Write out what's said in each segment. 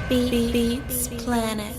Beats Planet.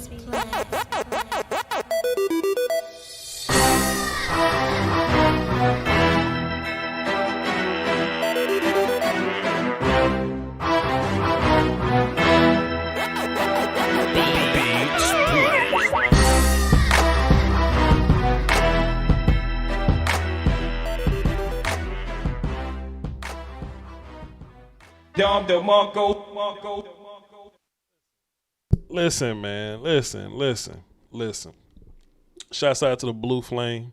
Listen, man. Listen. Shouts out to the Blue Flame.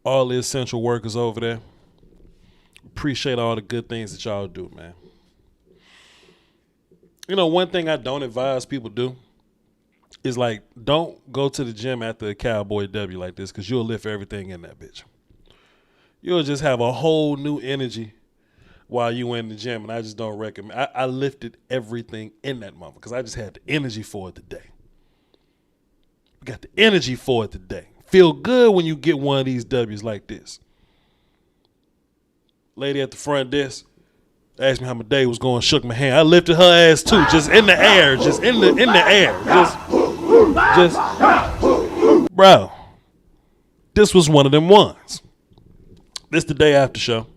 All the essential workers over there. Appreciate all the good things that y'all do, man. You know, one thing I don't advise people do is, like, don't go to the gym after a Cowboy W like this, because you'll lift everything in that bitch. You'll just have a whole new energy while you in the gym, and I just don't recommend. I lifted everything in that moment because I just had the energy for it today. We got the energy for it today. Feel good when you get one of these W's like this. Lady at the front desk asked me how my day was going, shook my hand. I lifted her ass too, just in the air, just in the air. Just, bro, this was one of them ones. This the day after show,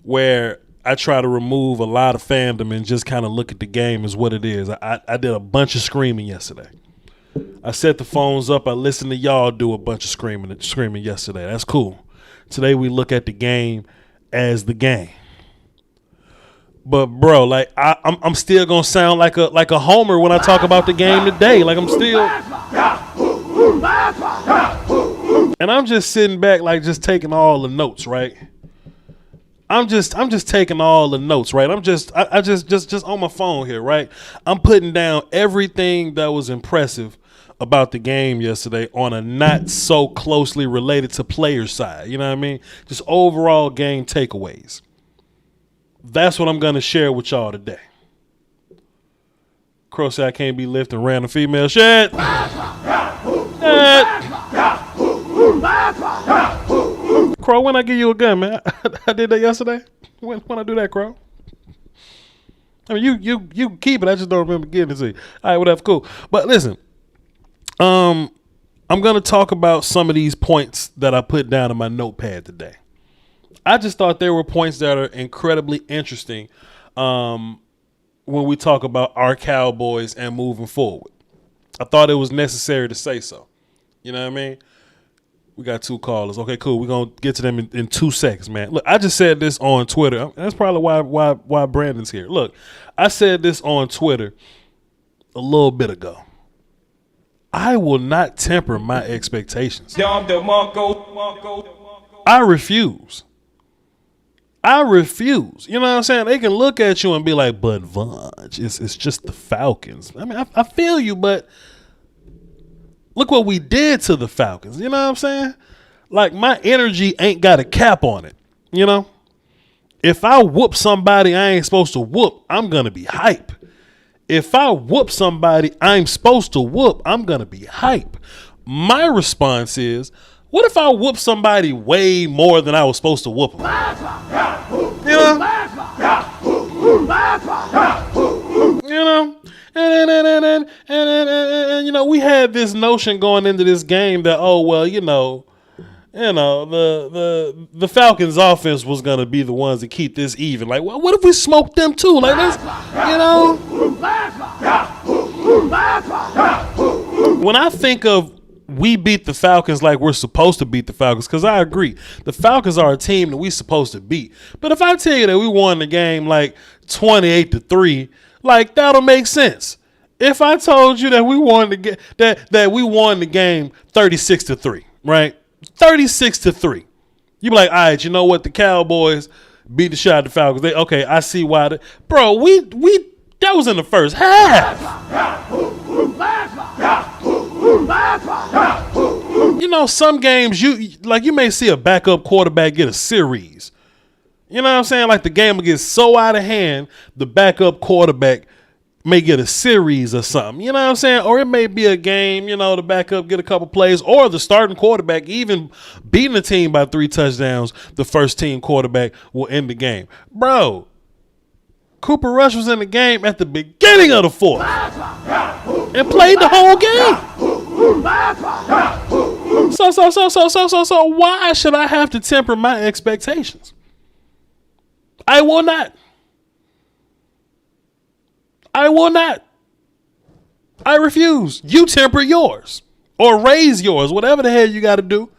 where I try to remove a lot of fandom and just kind of look at the game as what it is. I did a bunch of screaming yesterday. I set the phones up. I listened to y'all do a bunch of screaming yesterday. That's cool. Today we look at the game as the game. But bro, like I'm still gonna sound like a homer when I talk about the game today. Like I'm still, and I'm just sitting back, like just taking all the notes, right? I'm just taking all the notes, right? I just on my phone here, right? I'm putting down everything that was impressive about the game yesterday on a not so closely related to player side. You know what I mean? Just overall game takeaways. That's what I'm going to share with y'all today. Crow said I can't be lifting random female shit. Crow, when I give you a gun, man? I did that yesterday. When I do that, Crow? I mean, you keep it. I just don't remember getting it to you. All right, whatever, cool. But listen, I'm going to talk about some of these points that I put down in my notepad today. I just thought there were points that are incredibly interesting when we talk about our Cowboys and moving forward. I thought it was necessary to say so. You know what I mean? We got two callers. Okay, cool. We're going to get to them in 2 seconds, man. Look, I just said this on Twitter. That's probably why Brandon's here. Look, I said this on Twitter a little bit ago. I will not temper my expectations. I refuse. You know what I'm saying? They can look at you and be like, but Voch, it's just the Falcons. I mean, I feel you, but look what we did to the Falcons. You know what I'm saying? Like, my energy ain't got a cap on it. You know? If I whoop somebody I ain't supposed to whoop, I'm going to be hype. If I whoop somebody I'm supposed to whoop, I'm going to be hype. My response is, what if I whoop somebody way more than I was supposed to whoop them? You know? And you know, we had this notion going into this game that, oh, well, the Falcons offense was going to be the ones to keep this even. Like, well, what if we smoked them too? Like, let's, when I think of we beat the Falcons like we're supposed to beat the Falcons, because I agree, the Falcons are a team that we're supposed to beat. But if I tell you that we won the game like 28-3, like, that'll make sense. If I told you that we won the game 36-3, right? 36-3. You be like, all right, you know what? The Cowboys beat the shit out of the Falcons. Okay, I see why. We that was in the first half. You know, some games you may see a backup quarterback get a series. You know what I'm saying? Like, the game will get so out of hand, the backup quarterback may get a series or something. You know what I'm saying? Or it may be a game, the backup get a couple plays, or the starting quarterback even beating the team by 3 touchdowns. The first team quarterback will end the game. Bro, Cooper Rush was in the game at the beginning of the fourth and played the whole game. So why should I have to temper my expectations? I will not. I refuse. You temper yours or raise yours, whatever the hell you got to do.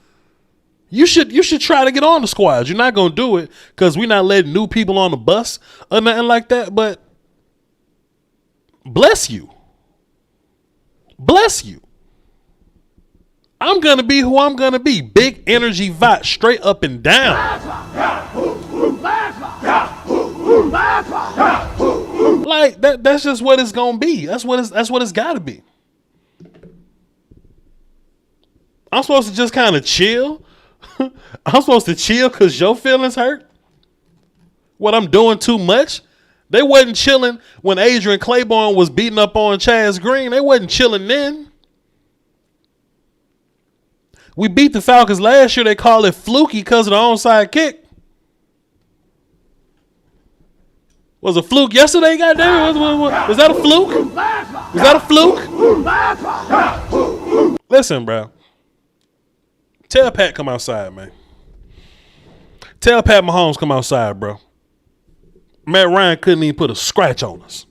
You should try to get on the squad. You're not going to do it because we're not letting new people on the bus or nothing like that. But bless you. I'm going to be who I'm going to be. Big energy Voch, straight up and down. Like that's just what it's going to be. That's what it's got to be. I'm supposed to just kind of chill. I'm supposed to chill because your feelings hurt? What, I'm doing too much? They wasn't chilling when Adrian Claiborne was beating up on Chaz Green. They wasn't chilling then. We beat the Falcons last year. They call it fluky because of the onside kick. Was a fluke yesterday, goddamn? Was that a fluke? Was that a fluke? Listen, bro. Tell Pat come outside, man. Tell Pat Mahomes come outside, bro. Matt Ryan couldn't even put a scratch on us.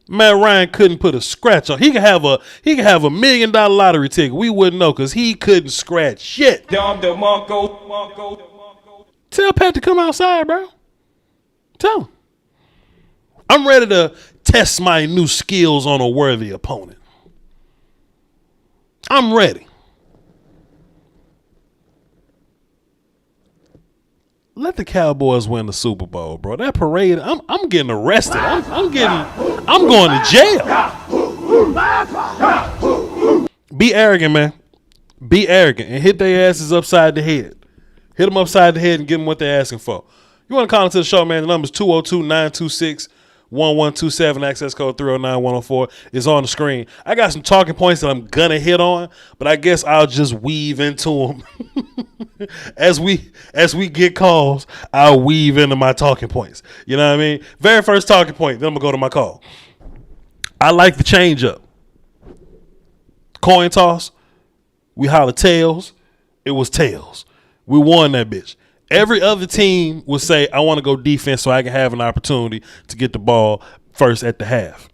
Matt Ryan couldn't put a scratch on. He could have a $1 million lottery ticket. We wouldn't know because he couldn't scratch shit. Tell Pat to come outside, bro. Tell him. I'm ready to test my new skills on a worthy opponent. I'm ready. Let the Cowboys win the Super Bowl, bro. That parade, I'm getting arrested. I'm going to jail. Be arrogant, man. Be arrogant and hit their asses upside the head. Hit them upside the head and give them what they're asking for. You want to call into the show, man? The number's 202-926-1127. Access code 309-104 is on the screen. I got some talking points that I'm going to hit on, but I guess I'll just weave into them. As we get calls, I'll weave into my talking points. You know what I mean? Very first talking point, then I'm going to go to my call. I like the change up. Coin toss, we holler tails. It was tails. We won that bitch. Every other team would say, I want to go defense so I can have an opportunity to get the ball first at the half.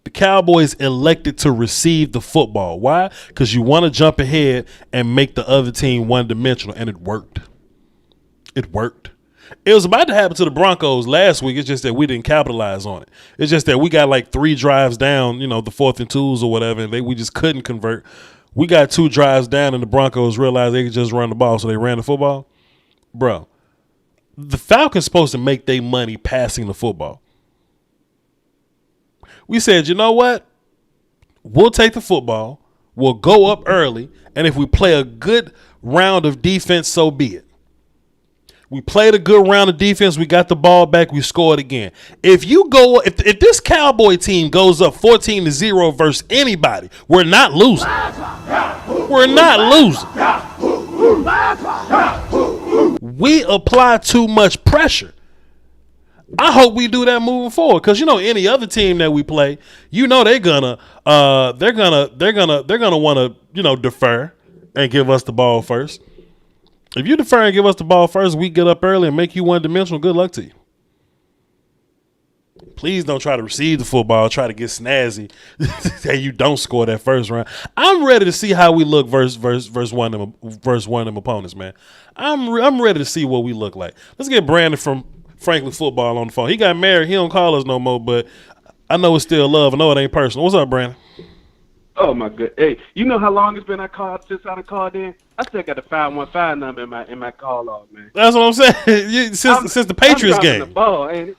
The Cowboys elected to receive the football. Why? Because you want to jump ahead and make the other team one-dimensional, and it worked. It worked. It was about to happen to the Broncos last week. It's just that we didn't capitalize on it. It's just that we got like 3 drives down, the 4th and 2s or whatever, and we just couldn't convert. We got 2 drives down, and the Broncos realized they could just run the ball, so they ran the football. Bro, the Falcons supposed to make their money passing the football. We said, you know what? We'll take the football. We'll go up early. And if we play a good round of defense, so be it. We played a good round of defense. We got the ball back. We scored again. If this Cowboy team goes up 14-0 versus anybody, we're not losing. We're not losing. We apply too much pressure. I hope we do that moving forward, because any other team that we play, they're gonna want to defer and give us the ball first. If you defer and give us the ball first, we get up early and make you one-dimensional. Good luck to you. Please don't try to receive the football, try to get snazzy that you don't score that first round. I'm ready to see how we look versus one of them opponents, man. I'm ready to see what we look like. Let's get Brandon from Franklin Football on the phone. He got married. He don't call us no more, but I know it's still love. I know it ain't personal. What's up, Brandon? Oh my good. Hey, you know how long it's been since I called in? I still got the 515 number in my call log, man. That's what I'm saying. Since the Patriots game. The ball, ain't it?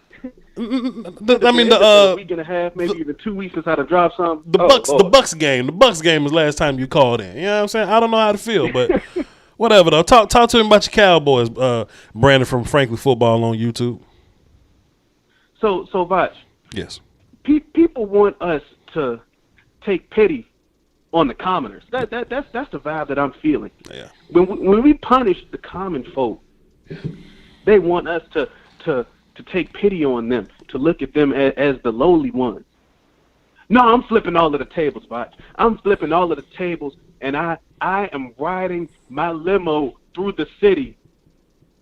A week and a half, maybe even 2 weeks since I had dropped something. The Bucks game. The Bucks game was last time you called in. You know what I'm saying? I don't know how to feel, but whatever though. Talk to him about your Cowboys, Brandon from Franklin Football on YouTube. So Voch. Yes. people want us to take pity on the commoners. That's the vibe that I'm feeling. Yeah. When we punish the common folk, they want us to take pity on them, to look at them as the lowly ones. No, I'm flipping all of the tables, Voch. I'm flipping all of the tables, and I am riding my limo through the city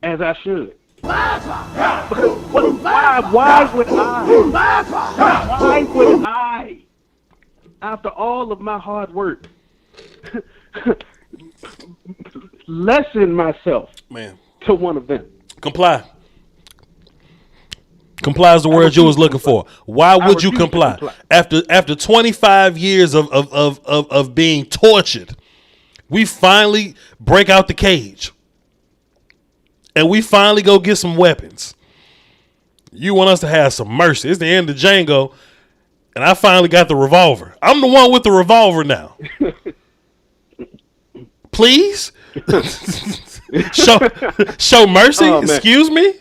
as I should. Because why would I, after all of my hard work, lessen myself to one of them? Comply. Comply is the word you was looking for. Why would you comply? After 25 years of being tortured, we finally break out the cage. And we finally go get some weapons. You want us to have some mercy. It's the end of Django, and I finally got the revolver. I'm the one with the revolver now. Please? show mercy? Oh, excuse me?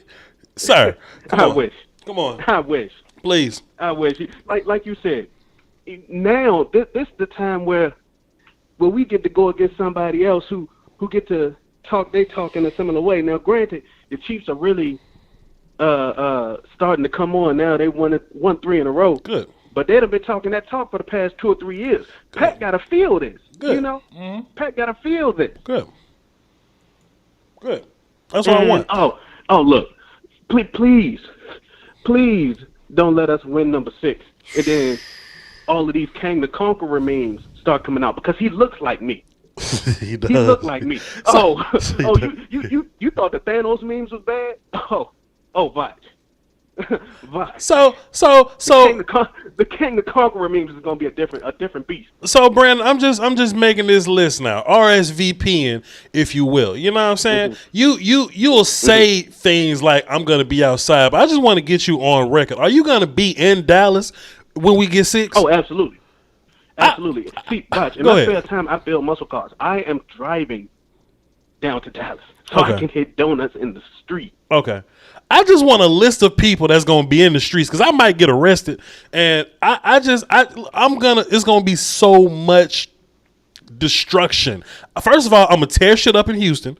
Sir, I wish. Come on. I wish. Please. I wish. Like you said, now this is the time where we get to go against somebody else who get to talk. They talk in a similar way. Now, granted, the Chiefs are really starting to come on now. They won 3 in a row. Good. But they've been talking that talk for the past 2 or 3 years. Good. Pat got to feel this. Good. You know? Mm-hmm. Pat got to feel this. Good. That's what I want. Oh, look. Please don't let us win number 6. And then all of these Kang the Conqueror memes start coming out because he looks like me. He does. He looked like me. You thought the Thanos memes was bad? Oh, Voch. So the King the Conqueror memes is gonna be a different beast. So Brandon, I'm just making this list now, RSVPing, if you will. You know what I'm saying? Mm-hmm. You'll say things like I'm gonna be outside, but I just want to get you on record. Are you gonna be in Dallas when we get 6? Oh, absolutely. Absolutely. See, Voch, in my spare time, I build muscle cars. I am driving down to Dallas so I can hit donuts in the street. Okay. I just want a list of people that's going to be in the streets because I might get arrested. And it's going to be so much destruction. First of all, I'm going to tear shit up in Houston.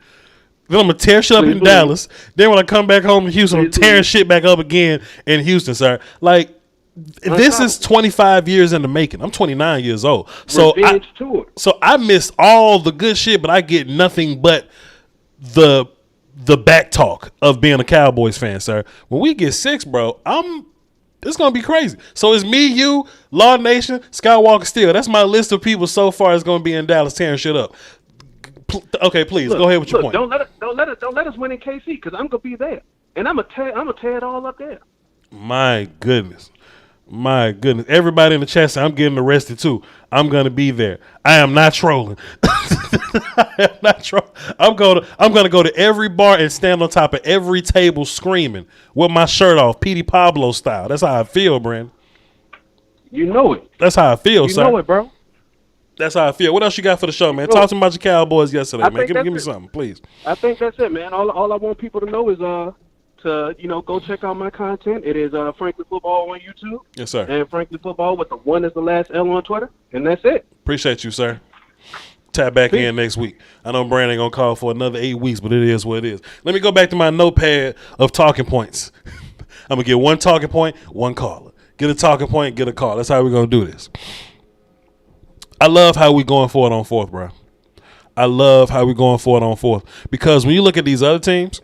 Then I'm going to tear shit up in Dallas. Then when I come back home to Houston, I'm tearing shit back up again in Houston, sir. Like, this is 25 years in the making. I'm 29 years old. So I miss all the good shit, but I get nothing but the back talk of being a Cowboys fan, sir. When we get 6, bro, it's gonna be crazy. So it's me, you, Law Nation, Skywalker Steel. That's my list of people so far. It's gonna be in Dallas tearing shit up. Okay, please go ahead with your point. Don't let us win in KC because I'm gonna be there, and I'm gonna tear it all up there. My goodness. Everybody in the chat said I'm getting arrested too. I'm gonna be there. I am not trolling. I'm gonna go to every bar and stand on top of every table screaming with my shirt off, Petey Pablo style. That's how I feel, Brandon. You know it. That's how I feel, sir. You know it, bro. That's how I feel. What else you got for the show, man? Talk to me about your Cowboys yesterday, man. Give me something, please. I think that's it, man. All I want people to know is to go check out my content. It is Frankly Football on YouTube. Yes, sir. And Frankly Football with the 1 is the last L on Twitter. And that's it. Appreciate you, sir. Tap back in next week. I know Brandon ain't gonna call for another 8 weeks, but it is what it is. Let me go back to my notepad of talking points. I'm gonna get 1 talking point, 1 caller. Get a talking point, get a call. That's how we're gonna do this. I love how we going for it on 4th, bro. I love how we going for it on 4th because when you look at these other teams,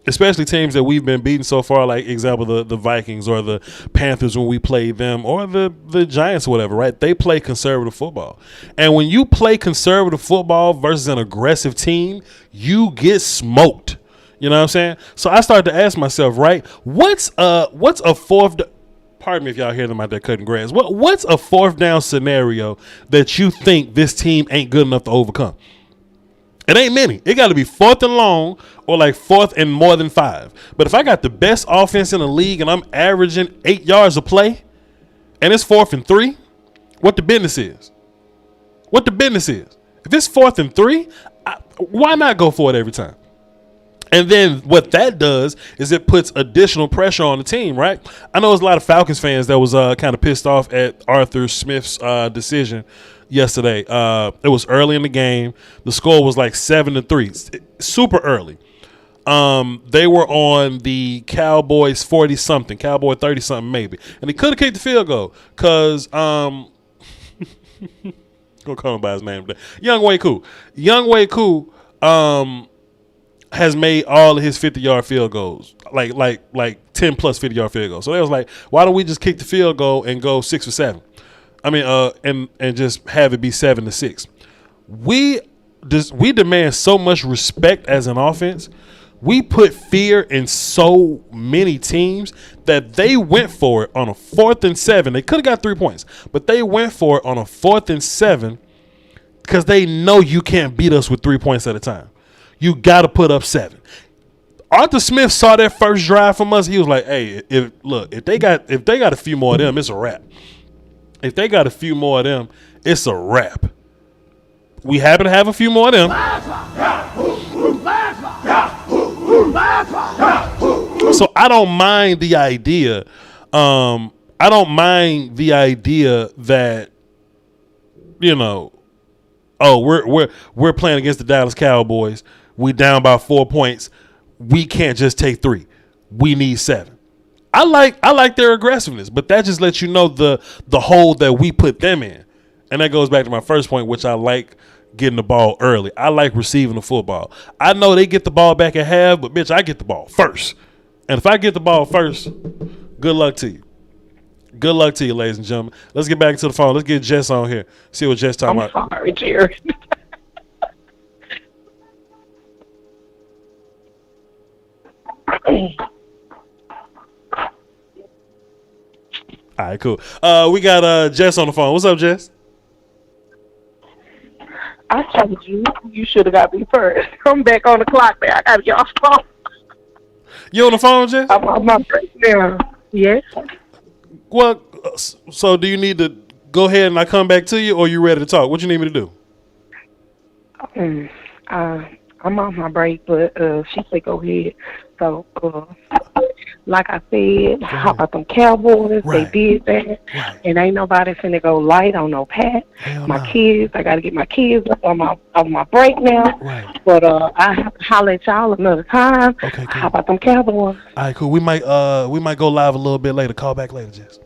especially teams that we've been beating so far, like example the Vikings or the Panthers when we played them, or the Giants or whatever, right? They play conservative football. And when you play conservative football versus an aggressive team, you get smoked. You know what I'm saying? So I started to ask myself, right, what's a 4th pardon me if y'all hear them out there cutting grass. What's a 4th down scenario that you think this team ain't good enough to overcome? It ain't many. It got to be 4th and long or like 4th and more than 5. But if I got the best offense in the league and I'm averaging 8 yards a play and it's 4th and 3, what the business is? If it's 4th and 3, why not go for it every time? And then what that does is it puts additional pressure on the team, right? I know there's a lot of Falcons fans that was kind of pissed off at Arthur Smith's decision yesterday. It was early in the game. The score was like 7-3, super early. They were on the Cowboys 40-something, Cowboy 30-something maybe. And he could have kicked the field goal because gonna call him by his name today. Young Wei Koo has made all of his 50-yard field goals, like 10 plus 50-yard field goals. So they was like, why don't we just kick the field goal and go 6 for 7? I mean, and just have it be 7-6. We demand so much respect as an offense. We put fear in so many teams that they went for it on a 4th and 7. They could have got 3 points, but they went for it on a 4th and 7 because they know you can't beat us with 3 points at a time. You got to put up 7. Arthur Smith saw that first drive from us. He was like, "Hey, if they got a few more of them, it's a wrap. If they got a few more of them, it's a wrap." We happen to have a few more of them. So I don't mind the idea. That, we're playing against the Dallas Cowboys. We down by 4 points. We can't just take 3. We need 7. I like their aggressiveness, but that just lets you know the hole that we put them in. And that goes back to my first point, which I like getting the ball early. I like receiving the football. I know they get the ball back at half, but bitch, I get the ball first. And if I get the ball first, good luck to you. Good luck to you, ladies and gentlemen. Let's get back to the phone. Let's get Jess on here. See what Jess talking about. I'm sorry, Jared. All right, cool. We got Jess on the phone. What's up, Jess? I told you should have got me first. I'm back on the clock now. I got to get off the phone. You on the phone, Jess? I'm on my break now. Yes. Well, so do you need to go ahead and I come back to you, or you ready to talk? What you need me to do? I'm on my break, but she said go ahead. So, like I said, how about them Cowboys? Right. They did that, Right. and ain't nobody finna go light on no Pat. Hell My no. kids, I gotta get my kids up on my break now. Right. But I have to holler at y'all another time. Okay, cool. How about them Cowboys? All right, cool. We might go live a little bit later. Call back later, Jess.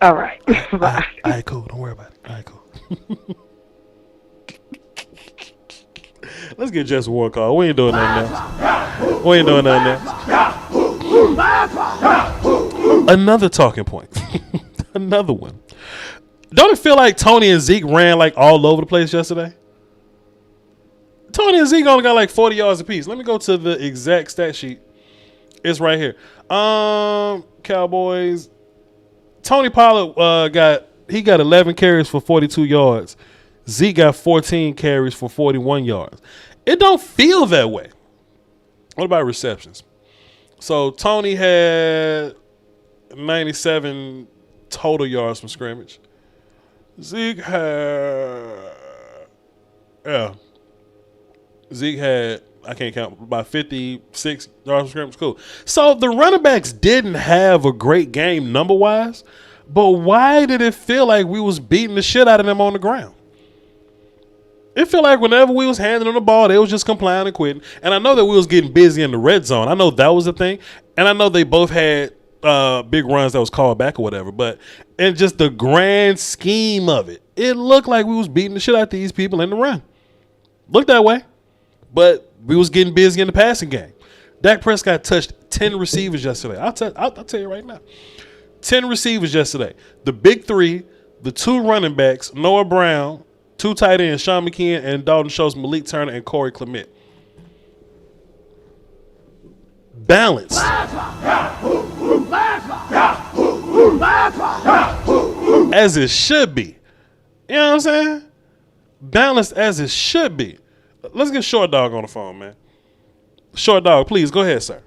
All right. All Bye. right, cool. Don't worry about it. All right, cool. Let's get Jess one call. We ain't doing nothing else. Another talking point. Another one. Don't it feel like Tony and Zeke ran like all over the place yesterday? Tony and Zeke only got like 40 yards apiece. Let me go to the exact stat sheet. It's right here. Cowboys. Tony Pollard got 11 carries for 42 yards. Zeke got 14 carries for 41 yards. It don't feel that way. What about receptions? So Tony had 97 total yards from scrimmage. Zeke had I can't count, about 56 yards from scrimmage. Cool. So the running backs didn't have a great game number wise, but why did it feel like we was beating the shit out of them on the ground? It felt like whenever we was handing them the ball, they was just complying and quitting. And I know that we was getting busy in the red zone. I know that was the thing. And I know they both had big runs that was called back or whatever. But in just the grand scheme of it, it looked like we was beating the shit out of these people in the run. Looked that way. But we was getting busy in the passing game. Dak Prescott touched 10 receivers yesterday. I'll tell you right now. 10 receivers yesterday. The big three, the 2 running backs, Noah Brown, 2 tight ends, Sean McKeon and Dalton Schultz, Malik Turner, and Corey Clement. Balance. As it should be. You know what I'm saying? Balanced as it should be. Let's get Short Dog on the phone, man. Short Dog, please, go ahead, sir.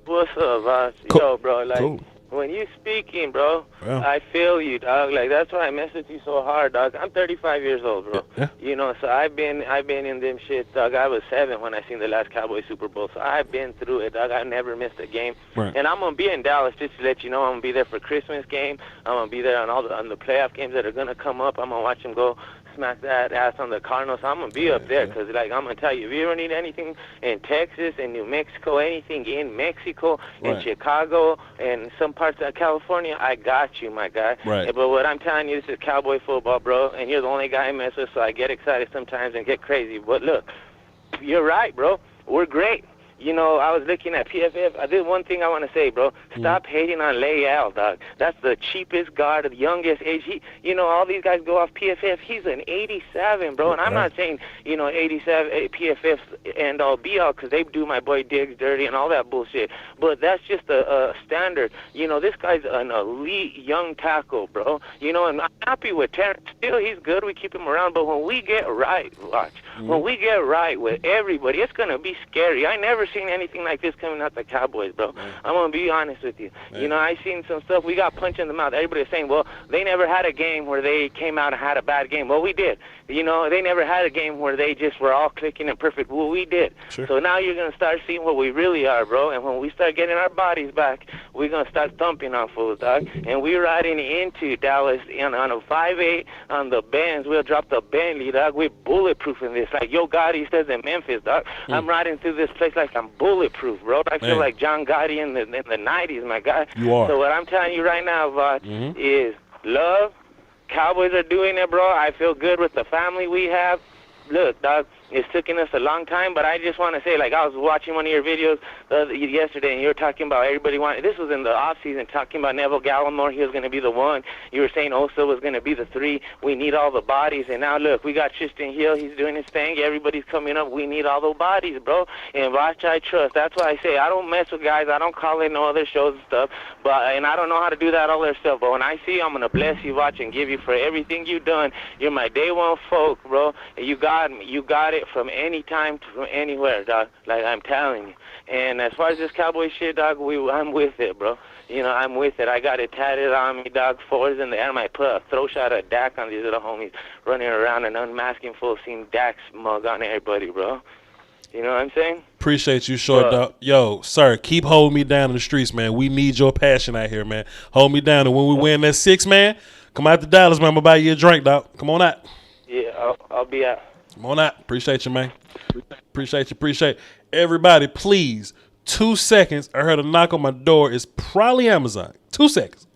What's up, Voch? Cool. Yo, bro, like, Cool. when you speaking, bro, Yeah. I feel you, dog. Like, that's why I mess with you so hard, dog. I'm 35 years old, bro. Yeah. You know, so I've been in them shit, dog. I was 7 when I seen the last Cowboys Super Bowl, so I've been through it, dog. I never missed a game. Right. And I'm gonna be in Dallas, just to let you know. I'm gonna be there for Christmas game. I'm gonna be there on the playoff games that are gonna come up. I'm gonna watch them go smack that ass on the Cardinals. I'm gonna be up there, because, like, I'm gonna tell you, if you ever need anything in Texas, in New Mexico, anything in Mexico, in Right. Chicago, and some parts of California, I got you, my guy. Right. But what I'm telling you, this is Cowboy football, bro, and you're the only guy I mess with, so I get excited sometimes and get crazy. But look, you're right, bro. We're great. You know, I was looking at PFF. I did one thing I want to say, bro. Stop hating on Leal, dog. That's the cheapest guard, the youngest age. You know, all these guys go off PFF. He's an 87, bro. And I'm not saying, 87 PFF's end all be all, because they do my boy Diggs dirty and all that bullshit. But that's just a standard. You know, this guy's an elite young tackle, bro. You know, and I'm happy with Terrence. Still, he's good. We keep him around. But when we get right, watch. When we get right with everybody, it's going to be scary. I never seen anything like this coming out the Cowboys, bro. I'm gonna be honest with you. You know, I seen some stuff. We got punched in the mouth. Everybody's saying, well, they never had a game where they came out and had a bad game. Well, we did. You know, they never had a game where they just were all clicking and perfect. Well, we did. Sure. So now you're gonna start seeing what we really are, bro. And when we start getting our bodies back, we're gonna start thumping on fools, dog. And we're riding into Dallas on a 5.8 on the Benz. We'll drop the Bentley, dog. We're bulletproofing this, like Yo Gotti says in Memphis, dog. I'm riding through this place like I'm bulletproof, bro. I feel like John Gotti in the 90s, my guy. You are. So what I'm telling you right now, Voch, is love. Cowboys are doing it, bro. I feel good with the family we have. Look, dog, it's taken us a long time, but I just want to say, like, I was watching one of your videos yesterday, and you were talking about everybody wanted. This was in the off season, talking about Neville Gallimore. He was going to be the 1. You were saying Osa was going to be the 3. We need all the bodies, and now look, we got Tristan Hill. He's doing his thing. Everybody's coming up. We need all the bodies, bro. And Voch, I trust. That's why I say I don't mess with guys. I don't call in no other shows and stuff. And I don't know how to do that other stuff. But when I see you, I'm going to bless you, Voch, and give you for everything you've done. You're my day one folk, bro. You got me. You got it from any time to from anywhere, dog. Like, I'm telling you. And as far as this Cowboy shit, dog, I'm with it, bro. You know, I'm with it. I got it tatted on me, dog. 4s in the air. I might put a throw shot of Dak on these little homies running around and unmasking full, seeing Dak's mug on everybody, bro. You know what I'm saying? Appreciate you, short dog. Yo, sir, keep holding me down in the streets, man. We need your passion out here, man. Hold me down. And when we win that 6, man, come out to Dallas, man. I'm going to buy you a drink, dog. Come on out. Yeah, I'll be out. Come on out. Appreciate you, man. Appreciate you. Everybody, please, 2 seconds. I heard a knock on my door. It's probably Amazon. 2 seconds.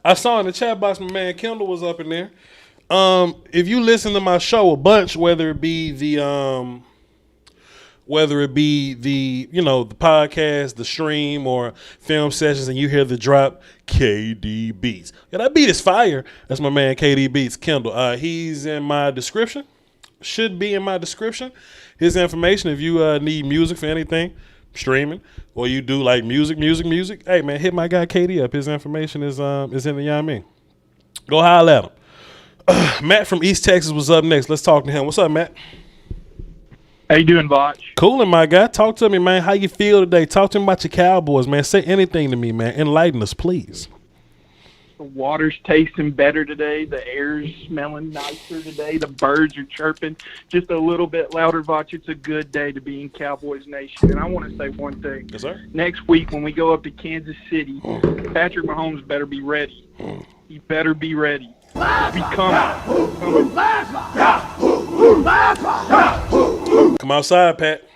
I saw in the chat box my man Kendall was up in there. If you listen to my show a bunch, whether it be the the podcast, the stream, or film sessions, and you hear the drop, KD Beats. Yeah, that beat is fire. That's my man KD Beats, Kendall. He's in my description. Should be in my description. His information, if you need music for anything, streaming, or you do like music. Hey man, hit my guy KD up. His information is in the, you know what I mean? Go holler at him. Matt from East Texas was up next. Let's talk to him. What's up, Matt? How you doing, Voch? Coolin', my guy. Talk to me, man. How you feel today? Talk to me about your Cowboys, man. Say anything to me, man. Enlighten us, please. The water's tasting better today. The air's smelling nicer today. The birds are chirping just a little bit louder, Voch. It's a good day to be in Cowboys Nation. And I want to say one thing. Yes, sir. Next week when we go up to Kansas City, Patrick Mahomes better be ready. He better be ready. Be coming. Come outside, Pat.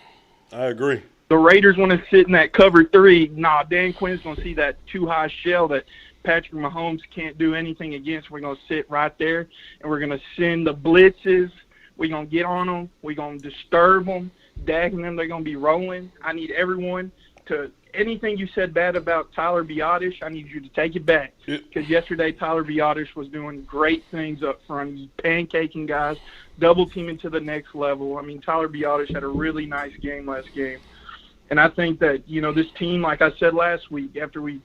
I agree. The Raiders want to sit in that cover 3. Nah, Dan Quinn's going to see that too high shell that Patrick Mahomes can't do anything against. We're going to sit right there, and we're going to send the blitzes. We're going to get on them. We're going to disturb them. Dagging them, they're going to be rolling. I need everyone to – anything you said bad about Tyler Biotish, I need you to take it back. Because yesterday Tyler Biotish was doing great things up front. He's pancaking guys, double teaming to the next level. I mean, Tyler Biotish had a really nice game last game. And I think that, this team, like I said last week, after we,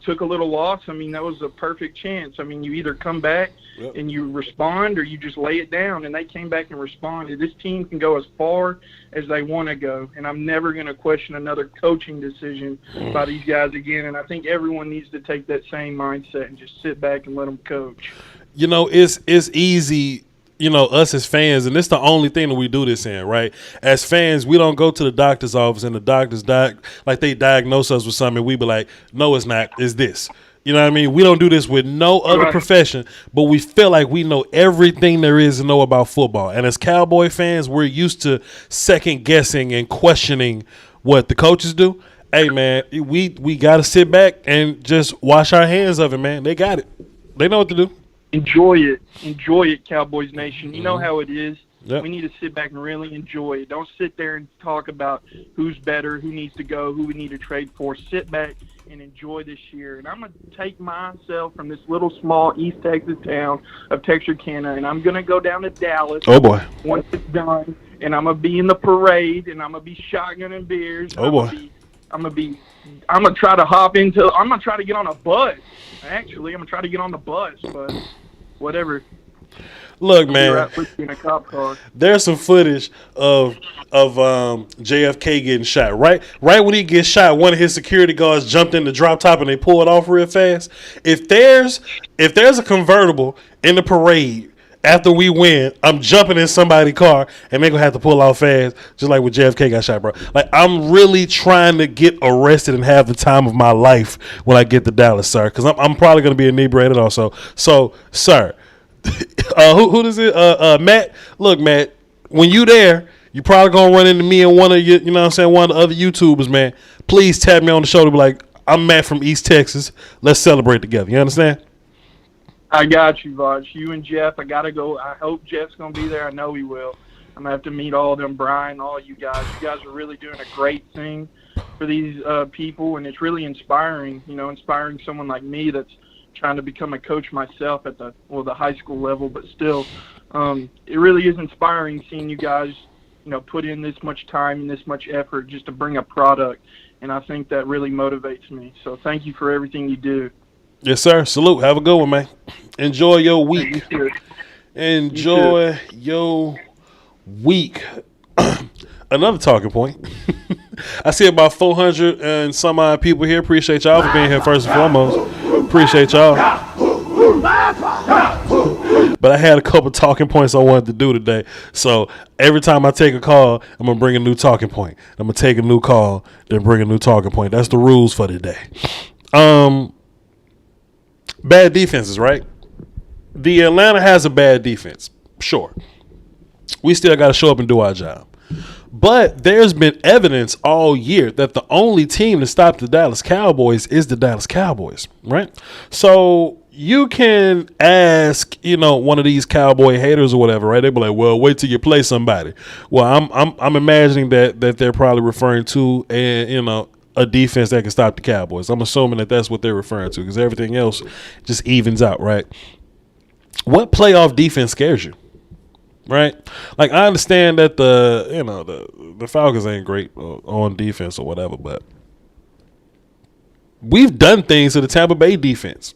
took a little loss, I mean, that was a perfect chance. I mean, you either come back and you respond or you just lay it down. And they came back and responded. This team can go as far as they want to go. And I'm never going to question another coaching decision by these guys again. And I think everyone needs to take that same mindset and just sit back and let them coach. It's easy. Us as fans, and it's the only thing that we do this in, right? As fans, we don't go to the doctor's office and the doctors they diagnose us with something. We be like, no, it's not. It's this. You know what I mean? We don't do this with no other profession, but we feel like we know everything there is to know about football. And as Cowboy fans, we're used to second guessing and questioning what the coaches do. Hey, man, we got to sit back and just wash our hands of it, man. They got it. They know what to do. Enjoy it, Cowboys Nation. You know how it is. Yep. We need to sit back and really enjoy it. Don't sit there and talk about who's better, who needs to go, who we need to trade for. Sit back and enjoy this year. And I'm going to take myself from this little small East Texas town of Texarkana, and I'm going to go down to Dallas. Oh, boy. Once it's done, and I'm going to be in the parade, and I'm going to be shotgunning beers. Oh, boy. I'm going to try to get on a bus. Actually, I'm going to try to get on the bus, but whatever. Look, man, in a cop car. There's some footage of JFK getting shot. Right when he gets shot, one of his security guards jumped in the drop top and they pull it off real fast. If there's a convertible in the parade after we win, I'm jumping in somebody's car and they're gonna have to pull off fast, just like when JFK got shot, bro. Like, I'm really trying to get arrested and have the time of my life when I get to Dallas, sir, because I'm probably gonna be inebriated also. So, sir. Who does it? Matt. Look, Matt, when you there, you probably gonna run into me and one of you know what I'm saying, one of the other YouTubers, man. Please tap me on the shoulder, be like, I'm Matt from East Texas. Let's celebrate together. You understand? I got you, Voch. You and Jeff, I gotta go. I hope Jeff's gonna be there. I know he will. I'm gonna have to meet all of them, Brian, all you guys. You guys are really doing a great thing for these people, and it's really inspiring. Inspiring someone like me that's trying to become a coach myself at the high school level, but still, it really is inspiring seeing you guys, put in this much time and this much effort just to bring a product, and I think that really motivates me. So thank you for everything you do. Yes, sir. Salute. Have a good one, man. Enjoy your week. Enjoy your week. Another talking point. I see about 400 and some odd people here. Appreciate y'all for being here first and foremost. Appreciate y'all. But I had a couple talking points I wanted to do today. So every time I take a call, I'm going to bring a new talking point. I'm going to take a new call, then bring a new talking point. That's the rules for today. Bad defenses, right? The Atlanta has a bad defense. Sure. We still got to show up and do our job. But there's been evidence all year that the only team to stop the Dallas Cowboys is the Dallas Cowboys, right? So you can ask, one of these Cowboy haters or whatever, right? They be like, well, wait till you play somebody. Well, I'm imagining that they're probably referring to a defense that can stop the Cowboys. I'm assuming that that's what they're referring to because everything else just evens out, right? What playoff defense scares you, right? Like I understand that the Falcons ain't great on defense or whatever, but we've done things to the Tampa Bay defense.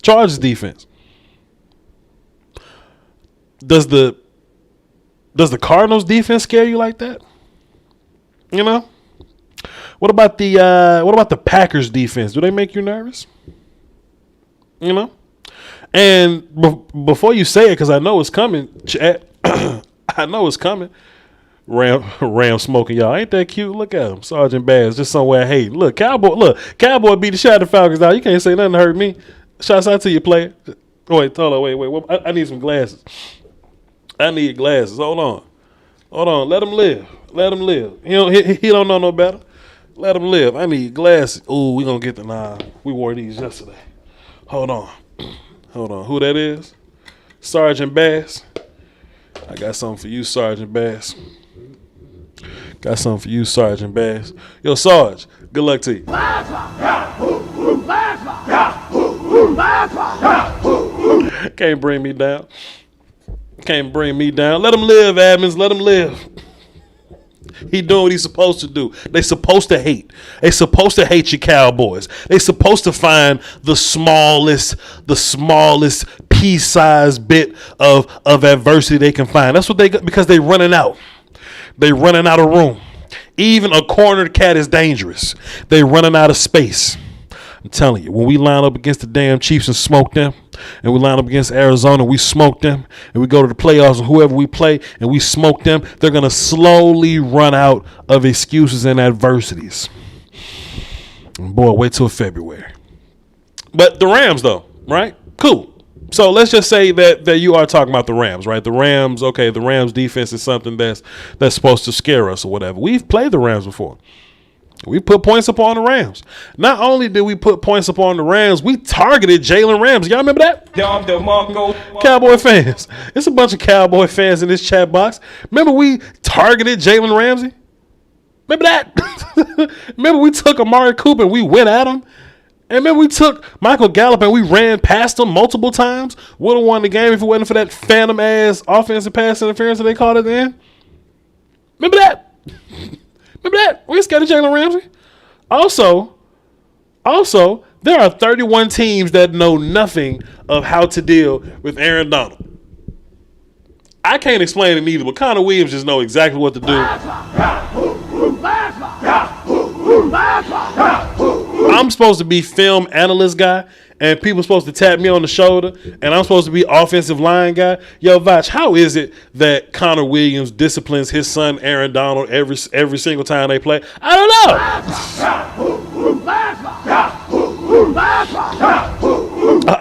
Chargers defense. Does the Cardinals defense scare you like that? What about the Packers defense? Do they make you nervous? And before you say it, because I know it's coming, chat. I know it's coming. Ram smoking y'all. Ain't that cute? Look at him. Sergeant Bass just somewhere hating. Look, Cowboy beat the shot of the Falcons out. You can't say nothing to hurt me. Shouts out to you, player. Wait, hold on. Wait. I need some glasses. I need glasses. Hold on. Let him live. He don't know no better. Let him live. I need glasses. Ooh, we gonna get we wore these yesterday. Hold on. Who that is? Sergeant Bass. I got something for you, Sergeant Bass. Yo, Sarge, good luck to you. Can't bring me down. Let him live, admins. Let him live. He doing what he's supposed to do. They supposed to hate. They supposed to hate your Cowboys. They supposed to find the smallest pea-sized bit of adversity they can find. That's what because they running out. They running out of room. Even a cornered cat is dangerous. They running out of space. I'm telling you, when we line up against the damn Chiefs and smoke them, and we line up against Arizona, we smoke them, and we go to the playoffs and whoever we play and we smoke them, they're going to slowly run out of excuses and adversities. And boy, wait till February. But the Rams, though, right? Cool. So let's just say that you are talking about the Rams, right? The Rams, okay, the Rams defense is something that's supposed to scare us or whatever. We've played the Rams before. We put points upon the Rams. Not only did we put points upon the Rams, we targeted Jalen Ramsey. Y'all remember that? Cowboy fans. It's a bunch of Cowboy fans in this chat box. Remember we targeted Jalen Ramsey? Remember that? Remember we took Amari Cooper and we went at him? And remember we took Michael Gallup and we ran past him multiple times? Would have won the game if it wasn't for that phantom-ass offensive pass interference that they called at the end? Remember that? Remember that? We scared of Jalen Ramsey. Also, there are 31 teams that know nothing of how to deal with Aaron Donald. I can't explain it either, but Connor Williams just know exactly what to do. I'm supposed to be film analyst guy, and people supposed to tap me on the shoulder, and I'm supposed to be offensive line guy. Yo, Voch, how is it that Connor Williams disciplines his son Aaron Donald every single time they play? I don't know.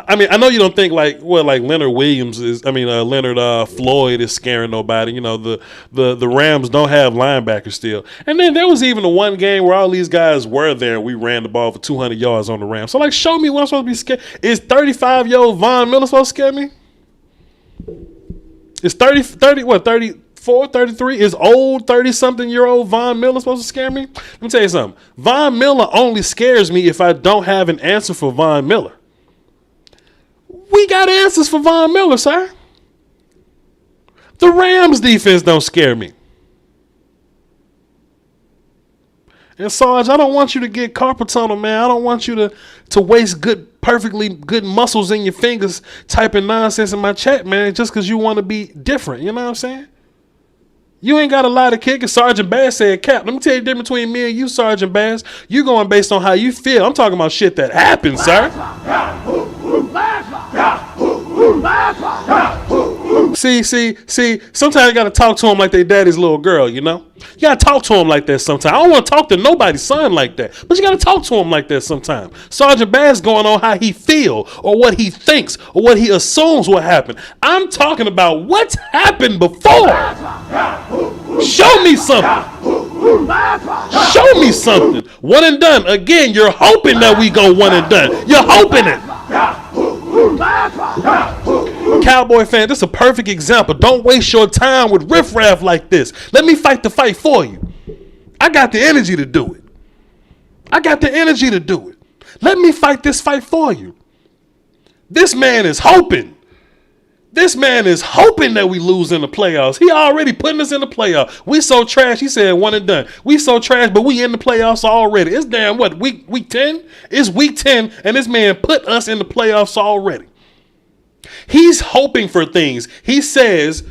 I mean, I know you don't think like Leonard Williams is. I mean, Leonard Floyd is scaring nobody. You know, the Rams don't have linebackers still. And then there was even the one game where all these guys were there and we ran the ball for 200 yards on the Rams. So like, show me what I'm supposed to be scared. Is 35-year-old Von Miller supposed to scare me? Is 34, 33? Is old 30-something-year-old Von Miller supposed to scare me? Let me tell you something. Von Miller only scares me if I don't have an answer for Von Miller. We got answers for Von Miller, sir. The Rams defense don't scare me. And Sarge, I don't want you to get carpal tunnel, man. I don't want you to waste perfectly good muscles in your fingers typing nonsense in my chat, man, just because you want to be different. You know what I'm saying? You ain't got a lot of kickers. Sergeant Bass said, Cap, let me tell you the difference between me and you, Sergeant Bass. You going based on how you feel. I'm talking about shit that happened, sir. See, sometimes you got to talk to him like they daddy's little girl, you know? You got to talk to him like that sometimes. I don't want to talk to nobody's son like that, but you got to talk to him like that sometimes. Sergeant Bass going on how he feel or what he thinks or what he assumes will happen. I'm talking about what's happened before. Show me something. Show me something. One and done. Again, you're hoping that we go one and done. You're hoping it. Cowboy fan, this is a perfect example. Don't waste your time with riffraff like this. Let me fight the fight for you. I got the energy to do it. Let me fight this fight for you. This man is hoping. That we lose in the playoffs. He already putting us in the playoffs. We so trash. He said one and done. We so trash, but we in the playoffs already. It's damn what, week 10? It's week 10, and this man put us in the playoffs already. He's hoping for things. He says,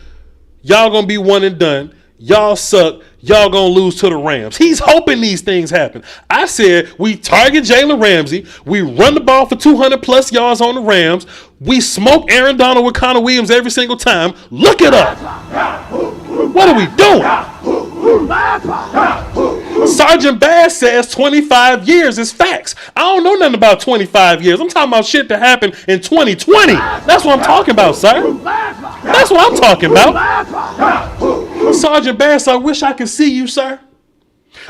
y'all gonna be one and done. Y'all suck. Y'all gonna lose to the Rams. He's hoping these things happen. I said we target Jalen Ramsey. We run the ball for 200 plus yards on the Rams. We smoke Aaron Donald with Connor Williams every single time. Look it up. What are we doing? Sergeant Bass says 25 years is facts. I don't know nothing about 25 years. I'm talking about shit that happened in 2020. That's what I'm talking about, sir. That's what I'm talking about. Sergeant Bass, I wish I could see you, sir.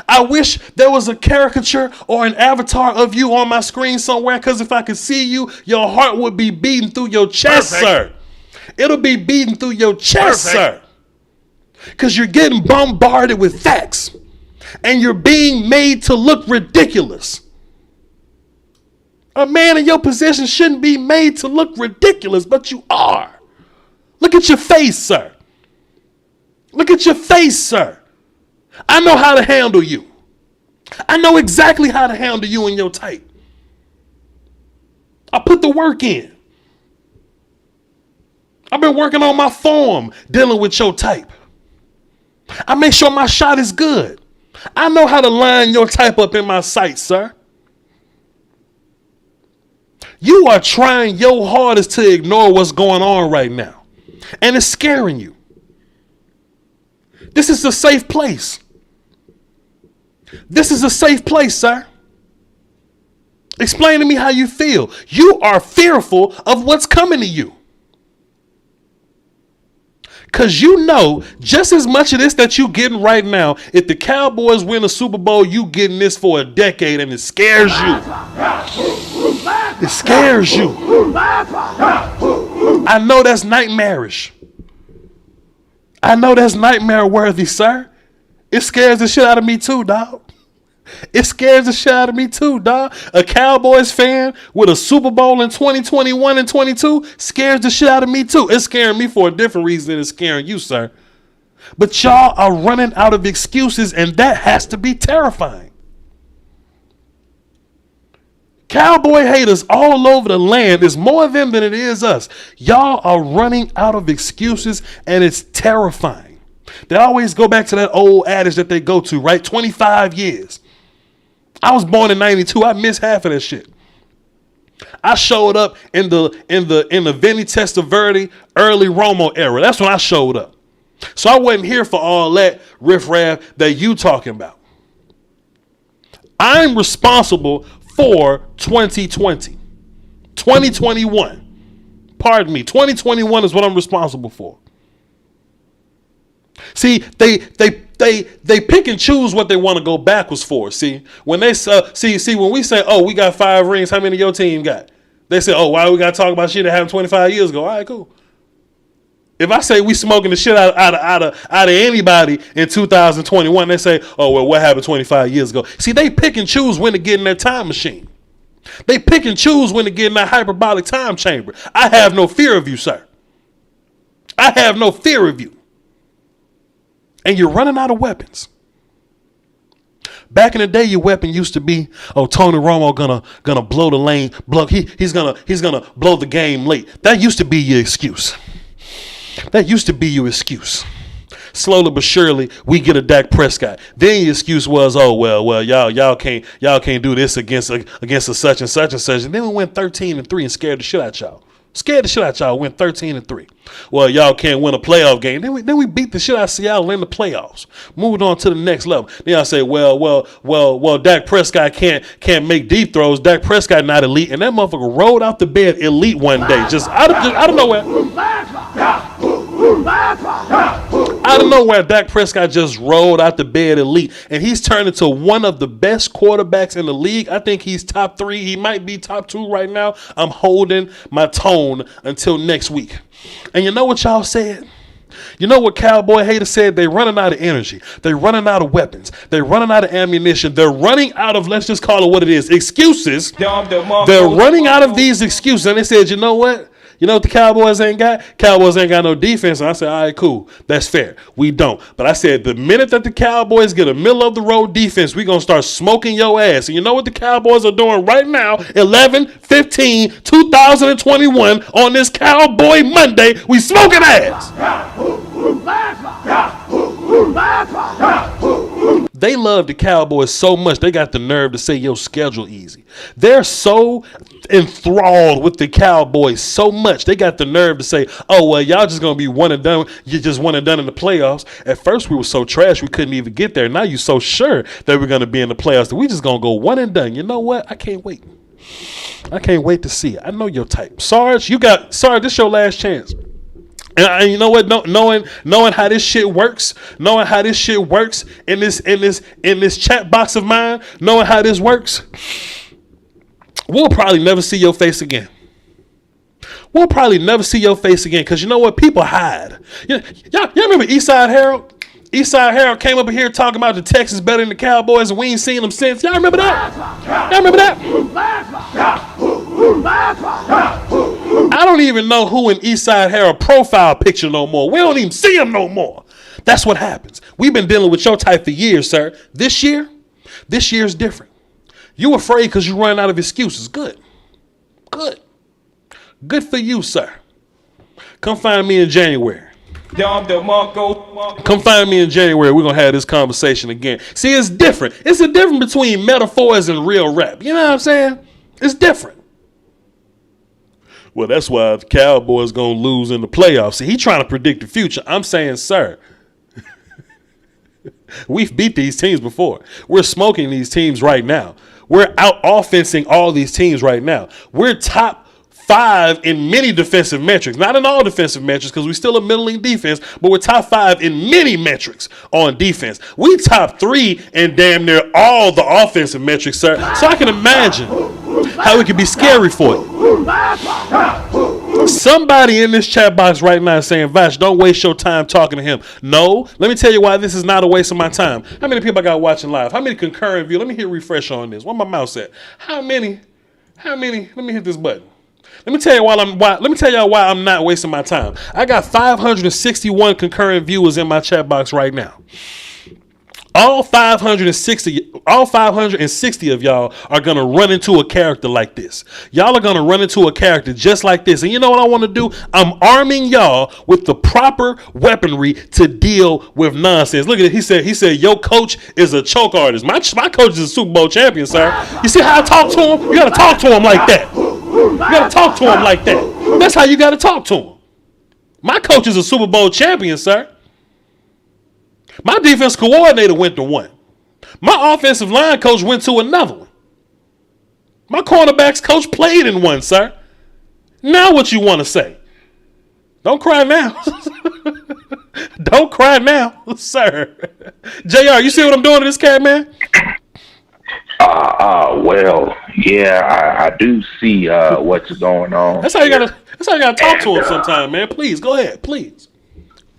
I wish there was a caricature or an avatar of you on my screen somewhere, because if I could see you, your heart would be beating through your chest, sir. It'll be beating through your chest, sir. Because you're getting bombarded with facts. And you're being made to look ridiculous. A man in your position shouldn't be made to look ridiculous, but you are. Look at your face, sir. Look at your face, sir. I know how to handle you. I know exactly how to handle you and your type. I put the work in. I've been working on my form dealing with your type. I make sure my shot is good. I know how to line your type up in my sights, sir. You are trying your hardest to ignore what's going on right now. And it's scaring you. This is a safe place. This is a safe place, sir. Explain to me how you feel. You are fearful of what's coming to you. Because you know just as much of this that you getting right now, if the Cowboys win a Super Bowl, you getting this for a decade, and it scares you. It scares you. I know that's nightmarish. I know that's nightmare worthy, sir. It scares the shit out of me too, dog. It scares the shit out of me too, dog. A Cowboys fan with a Super Bowl in 2021 and 22 scares the shit out of me too. It's scaring me for a different reason than it's scaring you, sir. But y'all are running out of excuses, and that has to be terrifying. Cowboy haters all over the land. It's more of them than it is us. Y'all are running out of excuses, and it's terrifying. They always go back to that old adage that they go to, right? 25 years. I was born in 92. I missed half of that shit. I showed up in the Vinny Testaverde, early Romo era. That's when I showed up. So I wasn't here for all that riffraff that you talking about. I'm responsible for 2020. 2021. Pardon me. 2021 is what I'm responsible for. See, they pick and choose what they want to go backwards for. See, when they when we say, oh, we got 5 rings, how many of your team got? They say, oh, why we got to talk about shit that happened 25 years ago? All right, cool. If I say we smoking the shit out of anybody in 2021, they say, oh, well, what happened 25 years ago? See, they pick and choose when to get in that time machine. They pick and choose when to get in that hyperbolic time chamber. I have no fear of you, sir. I have no fear of you. And you're running out of weapons. Back in the day, your weapon used to be, oh, Tony Romo gonna blow the lane, he's gonna blow the game late. That used to be your excuse. That used to be your excuse. Slowly but surely, we get a Dak Prescott. Then your excuse was, oh well, y'all can't do this against a such and such and such. And then we went 13-3 and scared the shit out y'all. Went 13-3. Well, y'all can't win a playoff game. Then we beat the shit out of Seattle in the playoffs. Moved on to the next level. Then y'all say, well, Dak Prescott can't make deep throws. Dak Prescott not elite, and that motherfucker rolled out the bed elite one day, just out of nowhere. Out of nowhere, Dak Prescott just rolled out the bed elite, and he's turned into one of the best quarterbacks in the league. I think he's top 3. He might be top 2 right now. I'm holding my tone until next week. And you know what y'all said? You know what Cowboy haters said? They're running out of energy. They're running out of weapons. They're running out of ammunition. They're running out of, let's just call it what it is, excuses. They're running out of these excuses. And they said, you know what? You know what the Cowboys ain't got? Cowboys ain't got no defense. And I said, all right, cool. That's fair. We don't. But I said, the minute that the Cowboys get a middle-of-the-road defense, we're going to start smoking your ass. And you know what the Cowboys are doing right now, 11/15/2021, on this Cowboy Monday? We smoking ass. They love the Cowboys so much, they got the nerve to say your schedule easy. They're so enthralled with the Cowboys so much, they got the nerve to say, oh, well, y'all just going to be one and done. You just one and done in the playoffs. At first, we were so trash, we couldn't even get there. Now you're so sure that we're going to be in the playoffs that we just going to go one and done. You know what? I can't wait. I can't wait to see it. I know your type. Sarge, this your last chance. And you know what? Knowing how this shit works, in this chat box of mine, knowing how this works, we'll probably never see your face again. Because you know what? People hide. Y'all remember Eastside Harold? Eastside Harold came up here talking about the Texans better than the Cowboys, and we ain't seen them since. Y'all remember that? I don't even know who in Eastside Harold profile picture no more. We don't even see him no more. That's what happens. We've been dealing with your type for years, sir. This year's different. You afraid because you're running out of excuses. Good for you, sir. Come find me in January. Come find me in January. We're going to have this conversation again. See, it's different. It's a difference between metaphors and real rap. You know what I'm saying? It's different. Well, that's why the Cowboys going to lose in the playoffs. See, he trying to predict the future. I'm saying, sir, we've beat these teams before. We're smoking these teams right now. We're out offensing all these teams right now. We're top 5 in many defensive metrics, not in all defensive metrics because we're still a middling defense, but we're top 5 in many metrics on defense. We top 3 in damn near all the offensive metrics, sir. So I can imagine how it could be scary for you. Somebody in this chat box right now is saying, Voch, don't waste your time talking to him. No, let me tell you why this is not a waste of my time. How many people I got watching live? How many concurrent views? Let me hit refresh on this. Where my mouse at? How many? Let me hit this button. Let me tell you why I'm not wasting my time. I got 561 concurrent viewers in my chat box right now. All 560 of y'all are going to run into a character like this. Y'all are going to run into a character just like this. And you know what I want to do? I'm arming y'all with the proper weaponry to deal with nonsense. Look at it. He said, your coach is a choke artist. My coach is a Super Bowl champion, sir. You see how I talk to him? You got to talk to him like that. That's how you got to talk to him. My coach is a Super Bowl champion, sir. My defense coordinator went to one. My offensive line coach went to another one. My cornerbacks coach played in one, sir. Now what you want to say? Don't cry now. Don't cry now, sir. JR, you see what I'm doing to this cat, man? Well, yeah, I do see what's going on. That's how you gotta talk to him sometime, man. Please, go ahead. Please.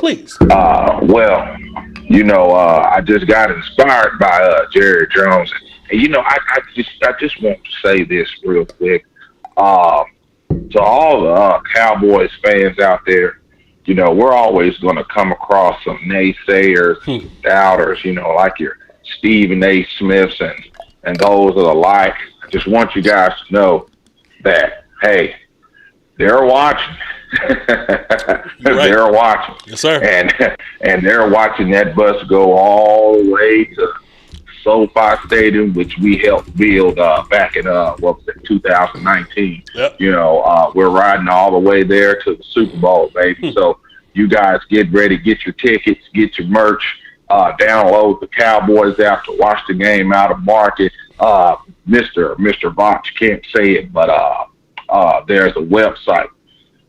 Well, I just got inspired by Jerry Jones. And I just want to say this real quick. To all the Cowboys fans out there, we're always going to come across some naysayers, doubters, like your Stephen A. Smiths and those of the like. I just want you guys to know that, hey, they're watching. They're watching. Yes, sir. And they're watching that bus go all the way to SoFi Stadium, which we helped build back in 2019. Yep. We're riding all the way there to the Super Bowl, baby. So you guys get ready, get your tickets, get your merch, download the Cowboys app to watch the game out of market. Mr. Voch can't say it, but there's a website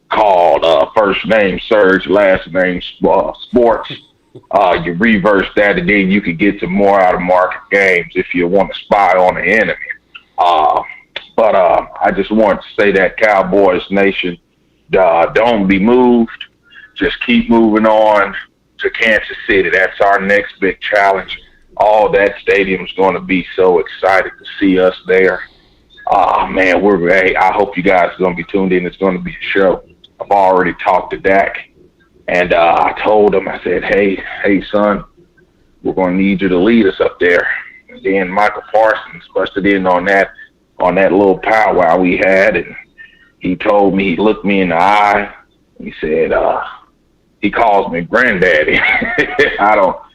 called First Name Surge, Last Name Sports. You reverse that, and then you could get to more out of market games if you want to spy on the enemy. But I just want to say that Cowboys Nation, don't be moved. Just keep moving on to Kansas City. That's our next big challenge. All that stadium's going to be so excited to see us there. Man, I hope you guys are going to be tuned in. It's going to be a show. I've already talked to Dak, and I told him, I said, hey, son, we're going to need you to lead us up there. And then Michael Parsons busted in on that little powwow we had, and he told me, he looked me in the eye, and he said, he calls me granddaddy.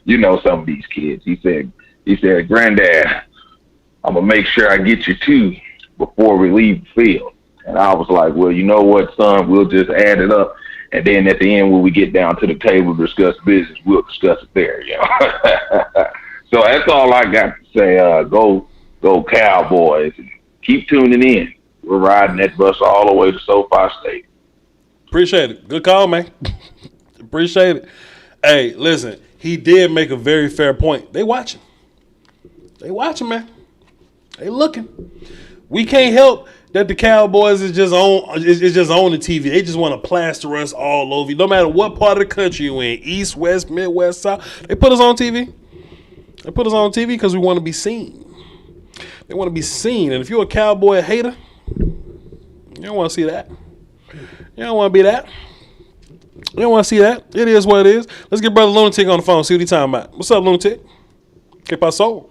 You know some of these kids. He said, Granddad, I'm going to make sure I get you two before we leave the field. And I was like, well, you know what, son, we'll just add it up. And then at the end, when we get down to the table to discuss business, we'll discuss it there, you know. So that's all I got to say. Go Cowboys. And keep tuning in. We're riding that bus all the way to SoFi State. Appreciate it. Good call, man. Appreciate it. Hey, listen, he did make a very fair point. They watching. They watching, man. They looking. We can't help that the Cowboys is just on the TV. They just want to plaster us all over. No matter what part of the country you're in, East, West, Midwest, South, they put us on TV. They put us on TV because we want to be seen. They want to be seen. And if you're a Cowboy hater, you don't want to see that. You don't want to be that. You don't want to see that. It is what it is. Let's get Brother Lunatic on the phone, see what he's talking about. What's up, Lunatic? ¿Qué pasó?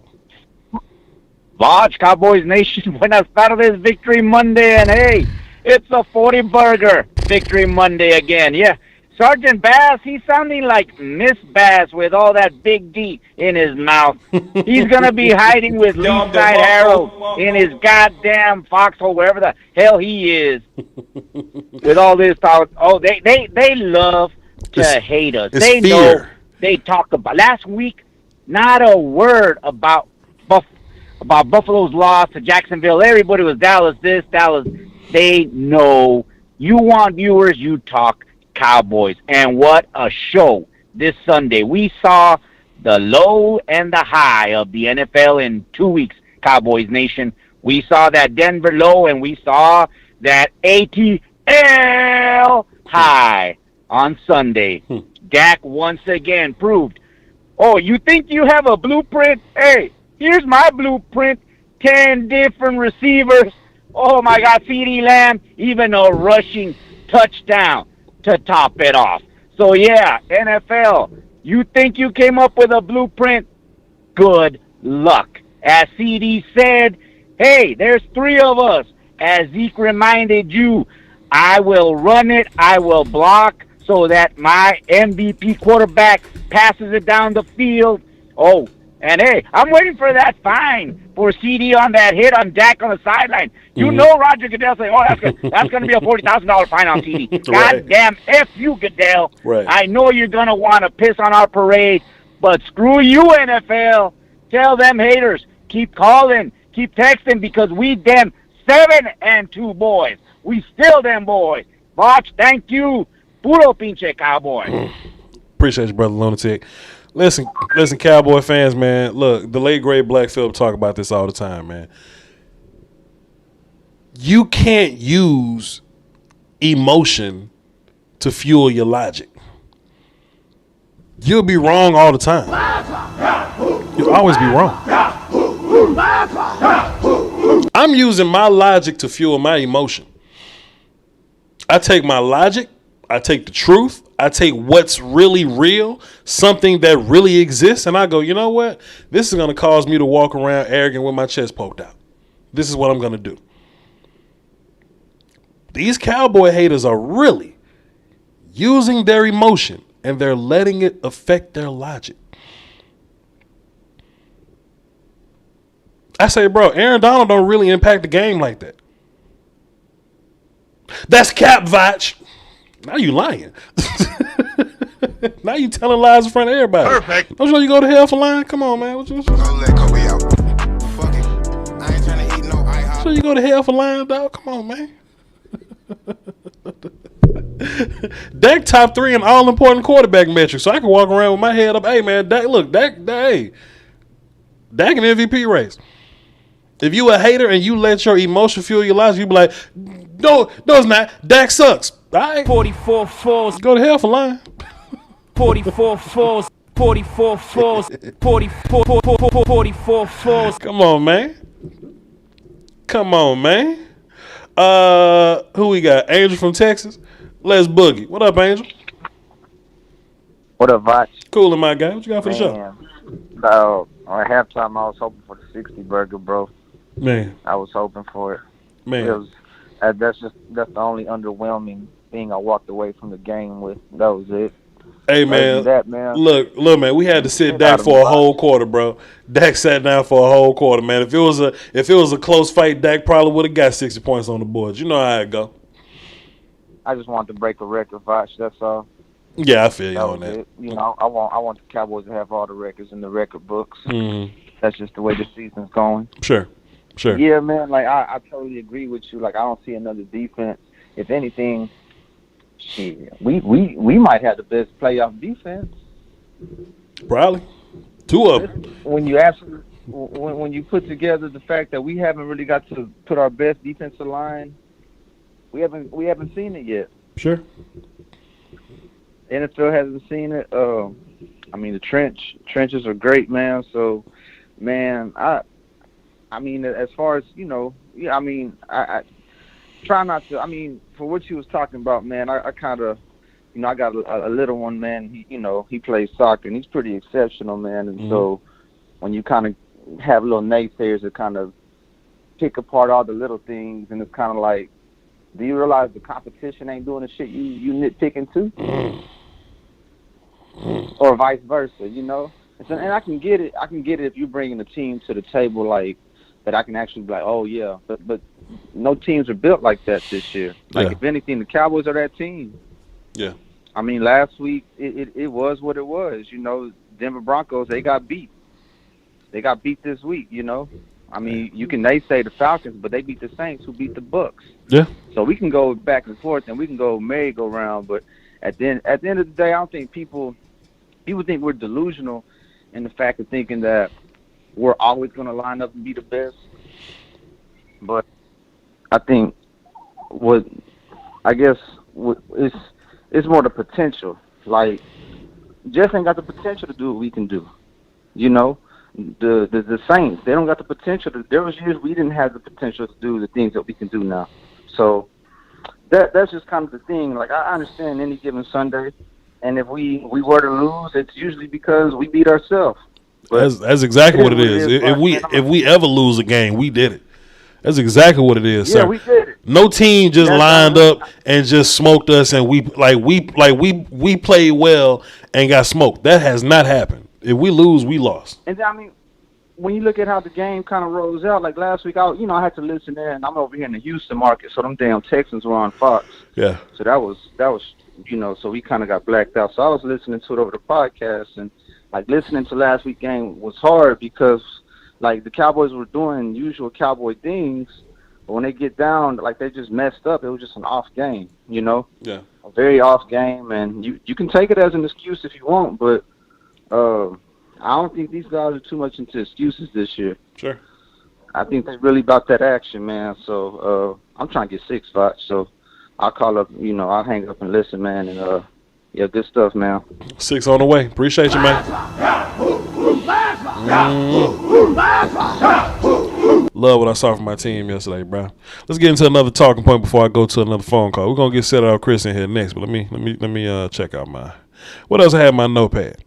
Voch, Cowboys Nation, buenas tardes, Victory Monday, and hey, it's a 40 burger, Victory Monday again. Yeah, Sergeant Bass, he's sounding like Miss Bass with all that big D in his mouth. He's going to be hiding with Leaside Harold in his goddamn foxhole, wherever the hell he is, with all this talk. Oh, they love to hate us. They fear. know they talk about. Last week, not a word about Buffalo's loss to Jacksonville. Everybody was Dallas this, Dallas. They know. You want viewers, you talk Cowboys. And what a show this Sunday. We saw the low and the high of the NFL in 2 weeks, Cowboys Nation. We saw that Denver low and we saw that ATL high on Sunday. Dak once again proved, oh, you think you have a blueprint? Hey, here's my blueprint. 10 different receivers. Oh, my God, CeeDee Lamb, even a rushing touchdown to top it off. So, yeah, NFL, you think you came up with a blueprint? Good luck. As CD said, hey, there's 3 of us. As Zeke reminded you, I will run it, I will block so that my MVP quarterback passes it down the field. Oh, and hey, I'm waiting for that fine for CD on that hit on Dak on the sideline. You know Roger Goodell say, oh, that's going to be a $40,000 fine on CD. God damn, F you, Goodell. Right. I know you're going to want to piss on our parade, but screw you, NFL. Tell them haters, keep calling, keep texting, because we them 7-2 boys. We still them boys. Voch, thank you. Puro pinche Cowboy. Appreciate you, Brother Lunatic. Listen, Cowboy fans, man. Look, the late great Black Phillip talk about this all the time, man. You can't use emotion to fuel your logic. You'll be wrong all the time. You'll always be wrong. I'm using my logic to fuel my emotion. I take my logic, I take the truth, I take what's really real, something that really exists, and I go, you know what? This is going to cause me to walk around arrogant with my chest poked out. This is what I'm going to do. These Cowboy haters are really using their emotion, and they're letting it affect their logic. I say, bro, Aaron Donald don't really impact the game like that. That's cap, Voch. Now you lying. Now you telling lies in front of everybody. Perfect. Don't you know you go to hell for lying? Come on, man. Don't let Kobe out. Fuck it. I ain't trying to eat no IHOP. So you go to hell for lying, dog? Come on, man. Dak top 3 in all important quarterback metrics, so I can walk around with my head up. Hey man, Dak, look, Dak an MVP race. If you a hater and you let your emotion fuel your life, you be like, no, it's not. Dak sucks. All right. 44 falls. Go to hell for lying. 44 falls. 44 falls. 44 falls. Come on, man. Who we got? Angel from Texas. Let's boogie. What up, Angel? What up, Voch? Coolin', my guy. What you got for the show? So, at halftime, I was hoping for the 60 burger, bro. Man. I was hoping for it. Man. That's the only underwhelming thing I walked away from the game with. That was it. Hey, man. Look, man. We had to sit Dak for a whole quarter, bro. Dak sat down for a whole quarter, man. If it was a close fight, Dak probably would have got 60 points on the board. You know how it go. I just wanted to break a record, Voch. That's all. Yeah, I feel you on that. It. You know, I want the Cowboys to have all the records in the record books. Mm-hmm. That's just the way the season's going. Sure. Yeah, man. Like I totally agree with you. Like I don't see another defense. If anything, shit, we might have the best playoff defense. Probably 2 of them. When you put together the fact that we haven't really got to put our best defensive line, we haven't seen it yet. Sure. NFL hasn't seen it. I mean, the trenches are great, man. So, man, I mean, as far as, you know, yeah, I mean, I try not to. I mean, for what you was talking about, man, I kind of, you know, I got a little one, man. He plays soccer, and he's pretty exceptional, man. And so when you kind of have little naysayers that kind of pick apart all the little things, and it's kind of like, do you realize the competition ain't doing the shit you nitpicking too? Or vice versa, you know? And I can get it. I can get it if you're bringing a team to the table like that. I can actually be like, oh yeah, but no teams are built like that this year. Like if anything, the Cowboys are that team. Yeah. I mean, last week it was what it was. You know, Denver Broncos, they got beat. They got beat this week. You know, I mean, you can naysay the Falcons, but they beat the Saints, who beat the Bucks. Yeah. So we can go back and forth, and we can go merry-go-round. But at the end of the day, I don't think people think we're delusional in the fact of thinking that we're always going to line up and be the best. But I think it's more the potential. Like, Jeff ain't got the potential to do what we can do. You know, the Saints, they don't got the potential. There was years we didn't have the potential to do the things that we can do now. So that's just kind of the thing. Like, I understand any given Sunday, and if we were to lose, it's usually because we beat ourselves. That's exactly what it is. If we ever lose a game, we did it. That's exactly what it is, sir. Yeah, we did it. No team just lined up and just smoked us, and we played well and got smoked. That has not happened. If we lose, we lost. And I mean, when you look at how the game kind of rolls out, like last week, I had to listen in, and I'm over here in the Houston market, so them damn Texans were on Fox. Yeah. So that was so we kind of got blacked out. So I was listening to it over the podcast, and like listening to last week's game was hard because like the Cowboys were doing usual Cowboy things, but when they get down, like they just messed up. It was just an off game, you know? Yeah. A very off game, and you can take it as an excuse if you want, but I don't think these guys are too much into excuses this year. Sure. I think they're really about that action, man. So I'm trying to get 6 spots, so I'll call up, I'll hang up and listen, man, and yeah, good stuff, man. 6 on the way. Appreciate you, man. Love what I saw from my team yesterday, bro. Let's get into another talking point before I go to another phone call. We're gonna get set up Chris in here next, but let me check out mine. What else I had in my notepad?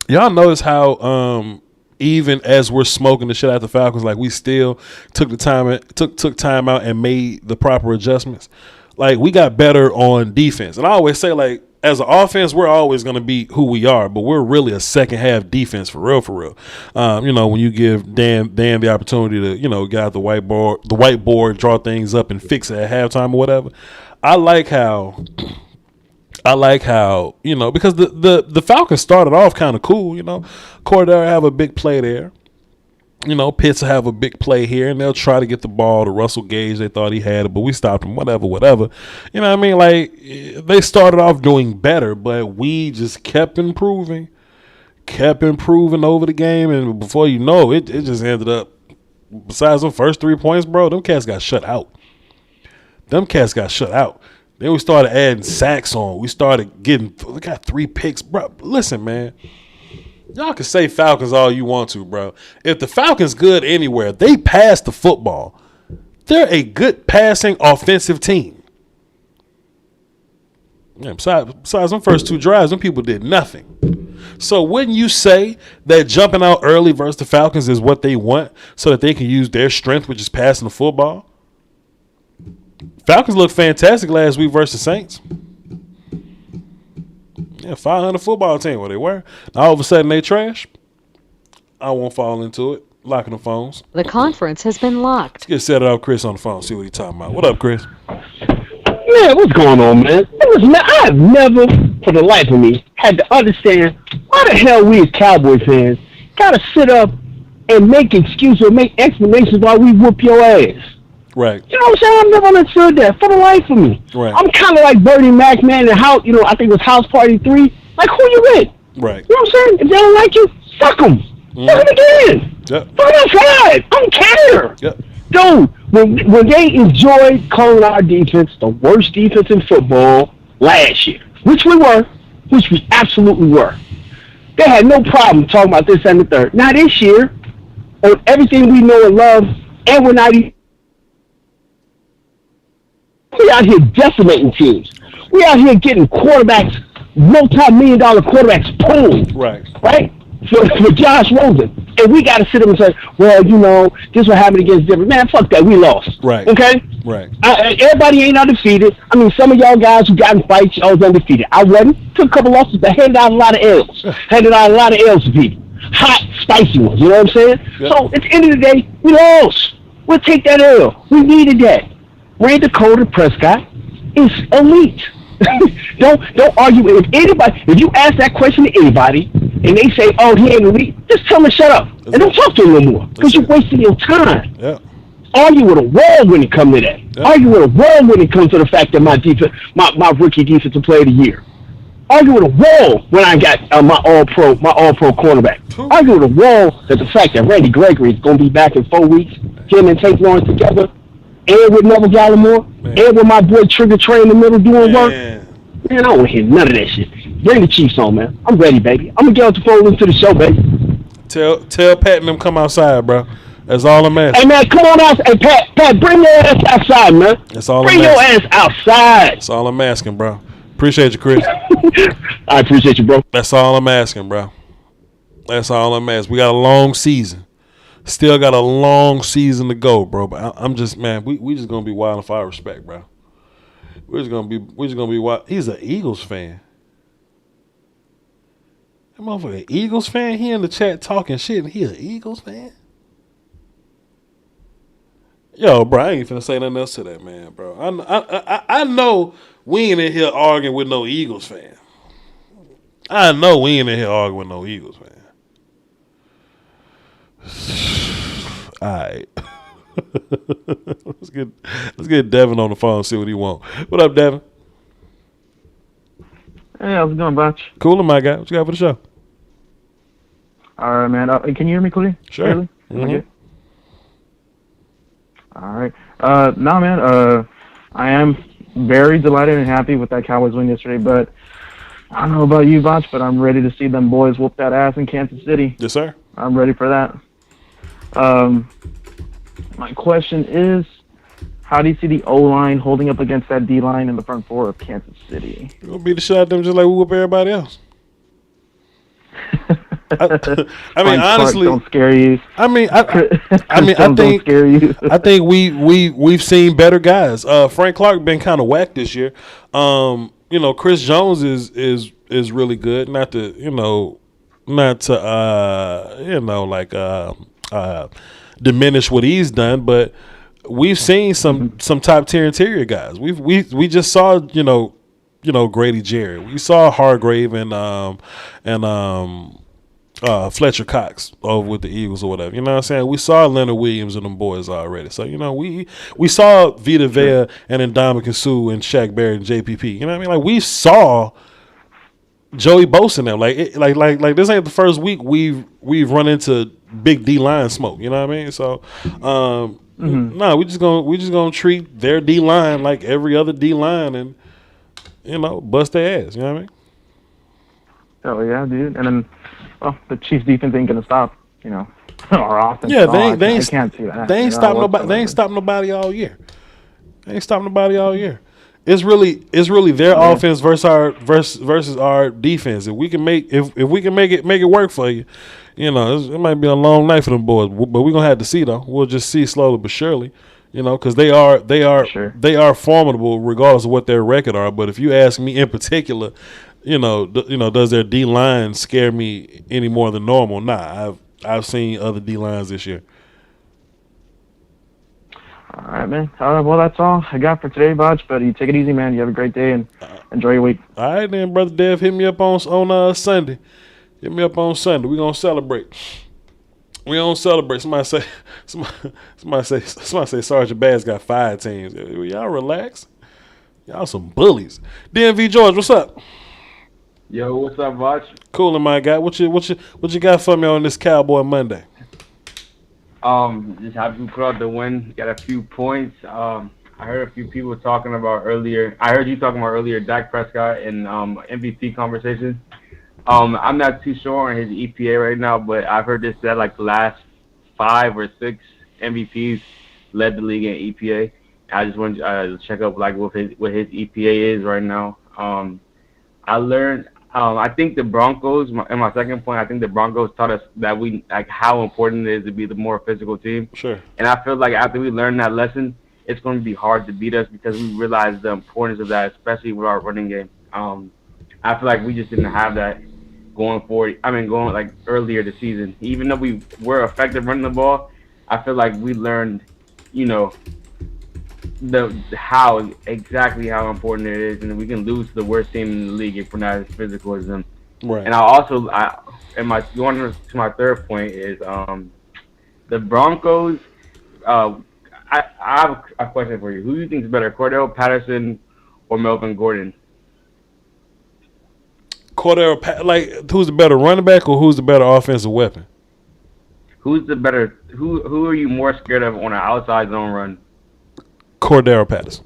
Y'all notice how even as we're smoking the shit out the Falcons, like we still took the time took time out and made the proper adjustments. Like we got better on defense, and I always say, like, as an offense, we're always going to be who we are, but we're really a second half defense for real. When you give Dan the opportunity to get out the whiteboard, draw things up, and fix it at halftime or whatever. I like how because the Falcons started off kind of cool. Cordero have a big play there. Pitts will have a big play here, and they'll try to get the ball to Russell Gage. They thought he had it, but we stopped him. Whatever. You know what I mean? Like, they started off doing better, but we just kept improving over the game, and before you know it, it just ended up, besides the first 3 points, bro, them cats got shut out. Then we started adding sacks on. We got 3 picks, bro. Listen, man. Y'all can say Falcons all you want to, bro. If the Falcons good anywhere, they pass the football. They're a good passing offensive team. Yeah, besides them first 2 drives, them people did nothing. So wouldn't you say that jumping out early versus the Falcons is what they want so that they can use their strength, which is passing the football? Falcons looked fantastic last week versus the Saints. Yeah, 500 football team, what they were. Now all of a sudden they trash. I won't fall into it. Locking the phones. The conference has been locked. Let's get set it up, Chris, on the phone. See what he's talking about. What up, Chris? Man, what's going on, man? Listen, man, I have never, for the life of me, had to understand why the hell we as Cowboy fans gotta sit up and make excuses or make explanations while we whoop your ass. Right. You know what I'm saying? I've never understood that for the life of me. Right. I'm kind of like Bernie Mac, man, and how, I think it was House Party 3. Like, who you with? Right. You know what I'm saying? If they don't like you, suck them. Suck them again. Yep. Fuck them outside. I don't care. Yep. Dude, when they enjoyed calling our defense the worst defense in football last year, which we absolutely were, they had no problem talking about this and the third. Now this year, on everything we know and love, and we're not even, we out here decimating teams. We out here getting quarterbacks, multi-million-dollar quarterbacks pulled. Right. Right? For Josh Rosen. And we got to sit up and say, well, this what happened against Denver. Man, fuck that. We lost. Right. Okay? Right. Everybody ain't undefeated. I mean, some of y'all guys who got in fights, y'all was undefeated. I wasn't. Took a couple losses, but handed out a lot of L's. To people. Hot, spicy ones. You know what I'm saying? Yep. So, at the end of the day, we lost. We'll take that L. We needed that. Ray Dakota Prescott is elite. Don't argue with if you ask that question to anybody and they say, oh, he ain't elite, just tell them to shut up. And don't talk to him no more. Because you're wasting your time. Yeah. Argue with a wall when it comes to that. Yeah. Argue with a wall when it comes to the fact that my rookie defensive player of the year. Argue with a wall when I got my all pro cornerback. Argue with a wall that the fact that Randy Gregory is going to be back in 4 weeks, him and Tate Lawrence together, and with Neville Gallimore, and with my boy Trigger Trey in the middle doing work. Man, I don't want to hear none of that shit. Bring the Chiefs on, man. I'm ready, baby. I'm going to get off the phone and listen to the show, baby. Tell Pat and them come outside, bro. That's all I'm asking. Hey, man, come on out. Hey, Pat, bring your ass outside, man. That's all bring I'm asking. Bring your ass outside. That's all I'm asking, bro. Appreciate you, Chris. I appreciate you, bro. That's all I'm asking, bro. That's all I'm asking. We got a long season. Still got a long season to go, bro. But I'm just, man, we just gonna be wild and fire respect, bro. We're just gonna be wild. He's an Eagles fan. That motherfucker, Eagles fan. He in the chat talking shit, and he an Eagles fan. Yo, bro, I ain't finna say nothing else to that, man, bro. I know we ain't in here arguing with no Eagles fan. I know we ain't in here arguing with no Eagles fan. All right. let's get Devin on the phone and see what he want. What up, Devin? Hey, how's it going, Voch? Cool, my guy. What you got for the show? All right, man. Can you hear me clearly? Sure. Clearly? Mm-hmm. All right. No, man. I am very delighted and happy with that Cowboys win yesterday, but I don't know about you, Voch, but I'm ready to see them boys whoop that ass in Kansas City. Yes, sir. I'm ready for that. My question is, how do you see the O-line holding up against that D-line in the front four of Kansas City? We're going to beat the shit out of them just like we whoop everybody else. I mean, honestly, don't scare you. I think we've seen better guys. Frank Clark been kind of whacked this year. Chris Jones is really good. Not to diminish what he's done, but we've seen some top tier interior guys. We just saw Grady Jarrett. We saw Hargrave and Fletcher Cox over with the Eagles or whatever. You know what I'm saying? We saw Leonard Williams and them boys already. So, you know, we saw Vita Vea and Ndamukong Suh and Shaq Barrett and JPP. You know what I mean? Like, we saw Joey Bosa and them. Like this ain't the first week we've run into big D line smoke. You know what I mean? So, no, we just gonna treat their D line like every other D line and, you know, bust their ass. You know what I mean? Oh yeah, dude. And then, well, the Chiefs defense ain't gonna stop. You know, our offense. Yeah, I can't see that. They ain't stopping nobody. They ain't stopping nobody all year. It's really their offense versus our defense. If we can make it work for you, you know, it might be a long night for them boys. But we're gonna have to see though. We'll just see slowly but surely. You know, because they are formidable regardless of what their record are. But if you ask me in particular, you know, does their D line scare me any more than normal? Nah, I've seen other D lines this year. All right, man. Well, that's all I got for today, Voch. But you take it easy, man. You have a great day and enjoy your week. All right, then, brother Dev. Hit me up on Sunday. Hit me up on Sunday. We're gonna celebrate. We don't celebrate. Somebody say Sergeant Bass got 5 teams. Y'all relax. Y'all some bullies. DMV George, what's up? Yo, what's up, Voch? Coolin', my guy. What you got for me on this Cowboy Monday? Just happy we put out the win. Got a few points. I heard a few people talking about earlier. I heard you talking about earlier Dak Prescott and MVP conversation. I'm not too sure on his EPA right now, but I've heard this that like the last 5 or 6 MVPs led the league in EPA. I just wanted to check up like what his EPA is right now. I learned. I think the Broncos. In my second point, I think the Broncos taught us that we like how important it is to be the more physical team. Sure. And I feel like after we learned that lesson, it's going to be hard to beat us because we realized the importance of that, especially with our running game. I feel like we just didn't have that going forward. I mean, going like earlier this season. Even though we were effective running the ball, I feel like we learned, you know, how important it is, and we can lose to the worst team in the league if we're not as physical as them. Right. And going to my third point is the Broncos. I have a question for you. Who do you think is better, Cordell Patterson or Melvin Gordon? Who's the better running back or who's the better offensive weapon? Who's the better? Who are you more scared of on an outside zone run? Cordell Patterson.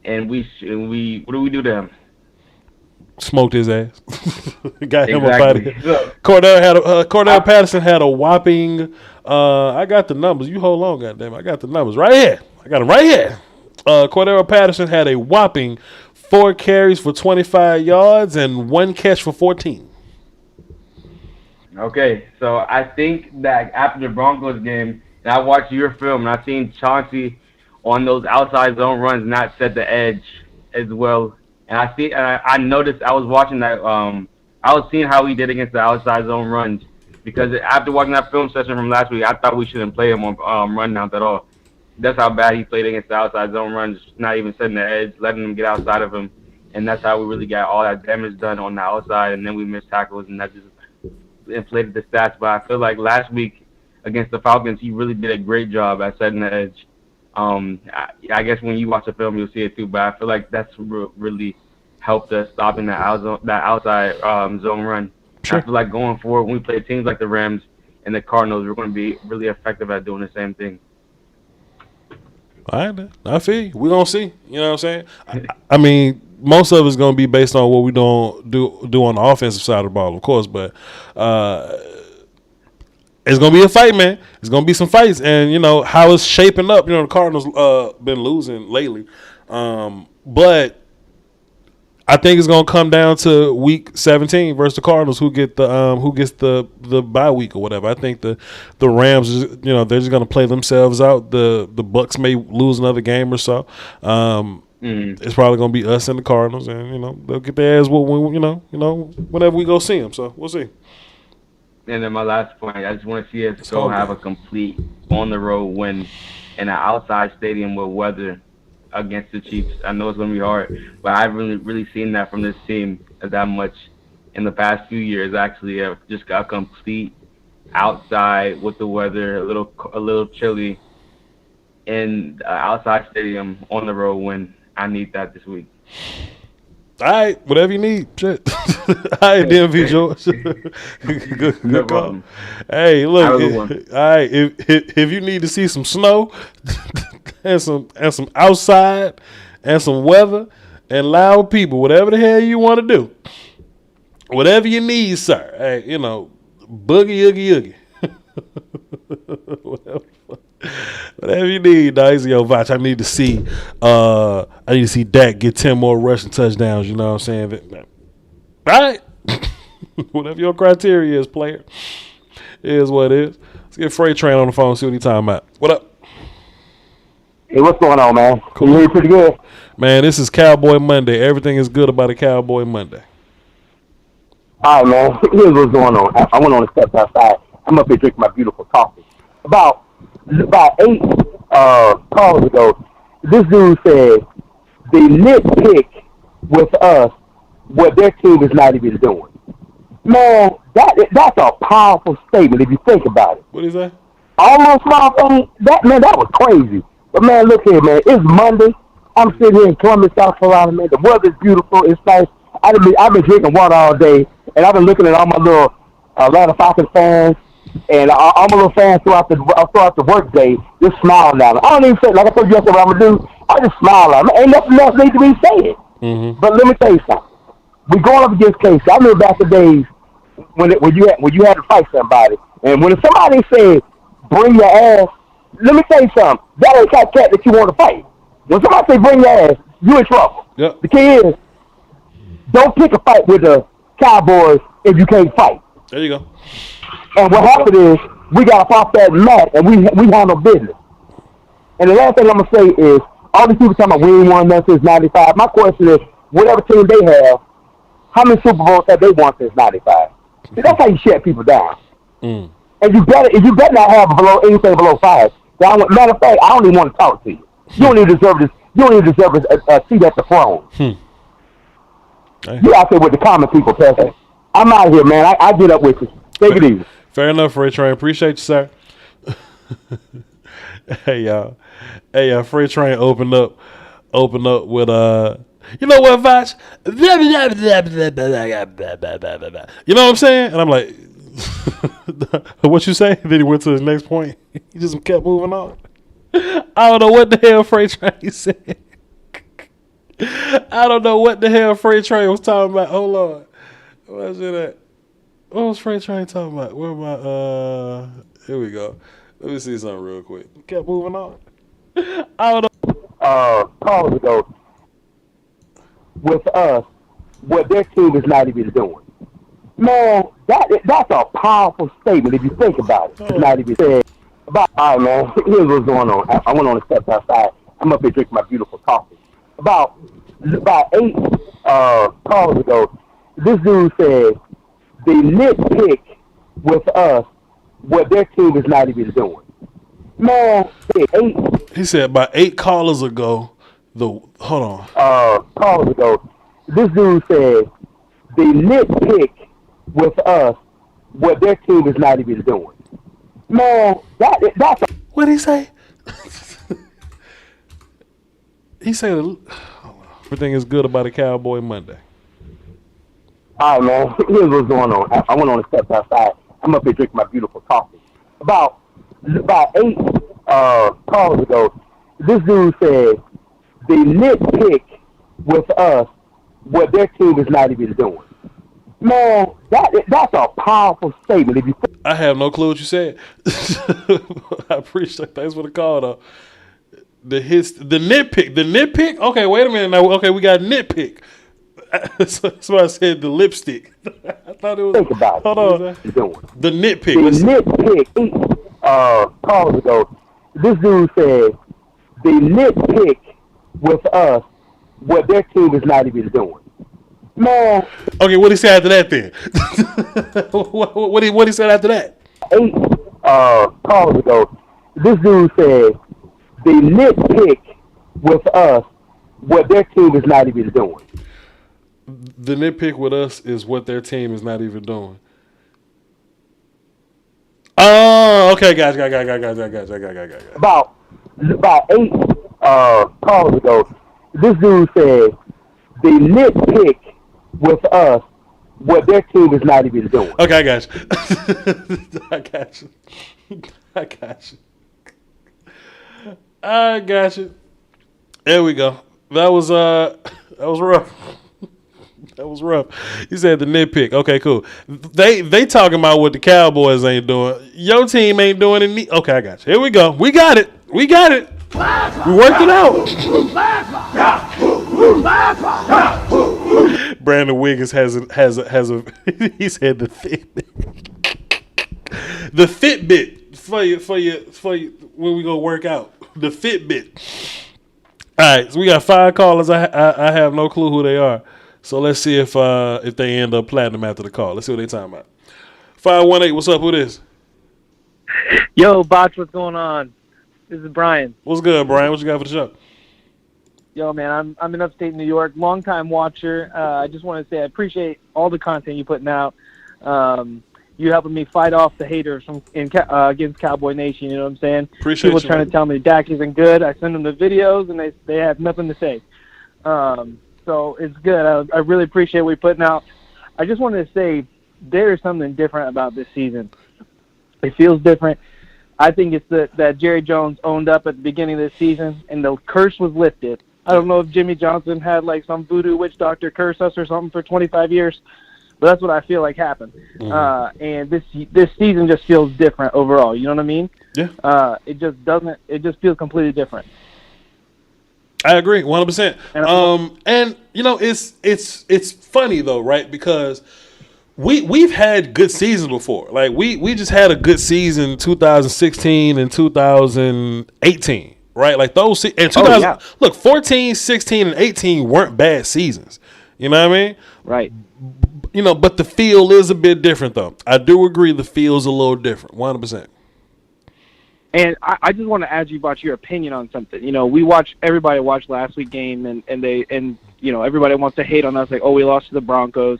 And we what do we do to him? Smoked his ass. Got him Exactly. up out of here. Cordell Patterson had a whopping. I got the numbers. You hold on, goddamn. I got the numbers right here. I got them right here. Cordell Patterson had a whopping 4 carries for 25 yards and 1 catch for 14. Okay, so I think that after the Broncos game, and I watched your film, and I seen Chauncey on those outside zone runs not set the edge as well. And I noticed, I was watching that, I was seeing how he did against the outside zone runs. Because after watching that film session from last week, I thought we shouldn't play him on run downs at all. That's how bad he played against the outside zone runs, not even setting the edge, letting them get outside of him. And that's how we really got all that damage done on the outside, and then we missed tackles, and that just inflated the stats. But I feel like last week against the Falcons, he really did a great job at setting the edge. I guess when you watch the film, you'll see it too, but I feel like that's really helped us stopping that outside zone run. Sure. I feel like going forward, when we play teams like the Rams and the Cardinals, we're going to be really effective at doing the same thing. All right, I feel you. We're going to see. You know what I'm saying? I mean, most of it's going to be based on what we do on the offensive side of the ball, of course, but it's going to be a fight, man. It's going to be some fights, and, you know, how it's shaping up. You know, the Cardinals been losing lately, but I think it's going to come down to week 17 versus the Cardinals, who gets the bye week or whatever. I think the Rams, you know, they're just going to play themselves out. The Bucks may lose another game or so. It's probably going to be us and the Cardinals, and, you know, they'll get their ass whenever we go see them. So we'll see. And then my last point, I just want to see us go have a complete on-the-road win in an outside stadium with weather against the Chiefs. I know it's going to be hard, but I haven't really seen that from this team that much in the past few years actually have just got complete outside with the weather, a little chilly, in outside stadium on the road win. I need that this week. All right, whatever you need. Shit. All right, DMV George. good call. Hey, look. All right, if you need to see some snow and some outside and some weather and loud people, whatever the hell you want to do, whatever you need, sir. Hey, boogie oogie oogie. Whatever you need, dog. Yo, Voch, I need to see Dak get 10 more rushing touchdowns, you know what I'm saying? All right. Whatever your criteria is, player. It is what it is. Let's get Freight Train on the phone, see what he's talking about. What up? Hey, what's going on, man? Cool. You hear pretty good? Man, this is Cowboy Monday. Everything is good about a Cowboy Monday. All right, man. Here's what's going on. I went on the steps outside. I'm up here drinking my beautiful coffee. About 8 calls ago, this dude said they nitpick with us what their team is not even doing. Man, that's a powerful statement if you think about it. What is that? Almost small thing. That was crazy. But man, look here, man. It's Monday. I'm sitting here in Columbus, South Carolina, man. The weather's beautiful. It's nice. I've been drinking water all day, and I've been looking at all my little Atlanta Falcons fans and all my little fans throughout the work day, just smiling at them. I don't even say, like I told you yesterday what I'm going to do, I just smile at them. Ain't nothing else need to be said. Mm-hmm. But let me tell you something. We're going up against Casey. I remember back the days when you had to fight somebody, and when somebody said, bring your ass, let me tell you something. That ain't that cat that you want to fight. When somebody say bring your ass, you in trouble. Yep. The key is, don't pick a fight with the Cowboys if you can't fight. There you go. And what happened is, we got off that mat, and we handle business. And the last thing I'm going to say is, all these people talking about we ain't won nothing since 95. My question is, whatever team they have, how many Super Bowls have they won since 95? See, that's how you shut people down. Mm. And you better not have anything below 5. Matter of fact, I don't even want to talk to you. You don't even deserve this. You don't even deserve a seat at the throne. Hey. You out there with the common people, Pastor. I'm out here, man. I get up with you. Take it easy. Fair enough, Freight Train. Appreciate you, sir. Hey, y'all. Freight Train opened up with you know what, Voch? You know what I'm saying? And I'm like, what you say? Then he went to his next point. He just kept moving on. I don't know what the hell Freight Train said. I don't know what the hell Freight Train was talking about. Hold on. Where's it at? What was Freight Train talking about? Where am I? Here we go. Let me see something real quick. He kept moving on. I don't know. Calls ago, with us, what their team is not even doing. Man, that's a powerful statement if you think about it. It's not even said. All right, man. Here's what's going on. I went on the steps outside. I'm up here drinking my beautiful coffee. About 8 calls ago, this dude said they nitpick with us what their team is not even doing. Man, he said about 8 callers ago. Hold on. Callers ago, this dude said they nitpick with us what their team is not even doing. Man, that's what did he say? He said everything is good about a Cowboy Monday. All right, man. Here's what's going on. I went on the steps outside. I'm up here drinking my beautiful coffee. About 8 calls ago, this dude said they nitpick with us what their team is not even doing. Man, that's a powerful statement. If you I have no clue what you said. I appreciate. Thanks for the call, though. The nitpick. Okay, wait a minute now. Okay, we got nitpick. That's why I said the lipstick. I thought it was. Think about hold on. The nitpick. The nitpick. 8 calls ago, this dude said they nitpick with us what their team is not even doing. Man. Okay, what he said after that then? what he said after that? 8 calls ago, this dude said they nitpick with us what their team is not even doing. The nitpick with us is what their team is not even doing. Oh, okay, guys. About 8 calls ago, this dude said they nitpick with us what their team is not even doing. Okay, I got you. I got you. There we go. That was rough. That was rough. You said the nitpick. Okay, cool. They talking about what the Cowboys ain't doing. Your team ain't doing it. Okay, I got you. Here we go. We got it. We worked it out. Brandon Wiggins has a he said the Fitbit for you when we go work out. The Fitbit. All right, so we got 5 callers. I have no clue who they are. So let's see if they end up platinum after the call. Let's see what they talking about. 518, what's up? Who this? Yo, Voch, what's going on? This is Brian. What's good, Brian? What you got for the show? Yo, man, I'm in upstate New York, long-time watcher. I just want to say I appreciate all the content you're putting out. You helping me fight off the haters against Cowboy Nation, you know what I'm saying? Appreciate People you, trying man. to tell me Dak isn't good. I send them the videos, and they have nothing to say. So it's good. I really appreciate what you're putting out. I just wanted to say there is something different about this season. It feels different. I think it's that Jerry Jones owned up at the beginning of this season, and the curse was lifted. I don't know if Jimmy Johnson had like some voodoo witch doctor curse us or something for 25 years, but that's what I feel like happened. Mm-hmm. And this season just feels different overall. You know what I mean? Yeah. It just doesn't. It just feels completely different. I agree, 100%. And you know, it's funny though, right? Because we've had good seasons before. Like we just had a good season 2016 and 2018, right? Like those and 2000. Look, 14, 16, and 18 weren't bad seasons. You know what I mean? Right. You know, but the feel is a bit different though. I do agree the feel's a little different, 100%. And I just want to ask you about your opinion on something. You know, everybody watched last week's game, and you know, everybody wants to hate on us, like, oh, we lost to the Broncos.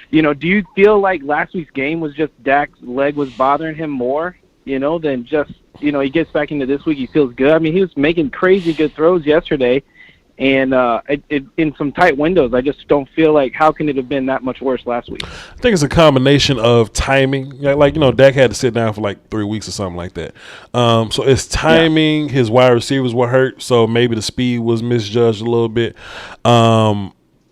You know, do you feel like last week's game was just Dak's leg was bothering him more, you know, than just, you know, he gets back into this week, he feels good? I mean, he was making crazy good throws yesterday, and in some tight windows. I just don't feel like, how can it have been that much worse last week? I think it's a combination of timing. Like, you know, Dak had to sit down for like 3 weeks or something like that. So it's timing. Yeah. His wide receivers were hurt, so maybe the speed was misjudged a little bit. And,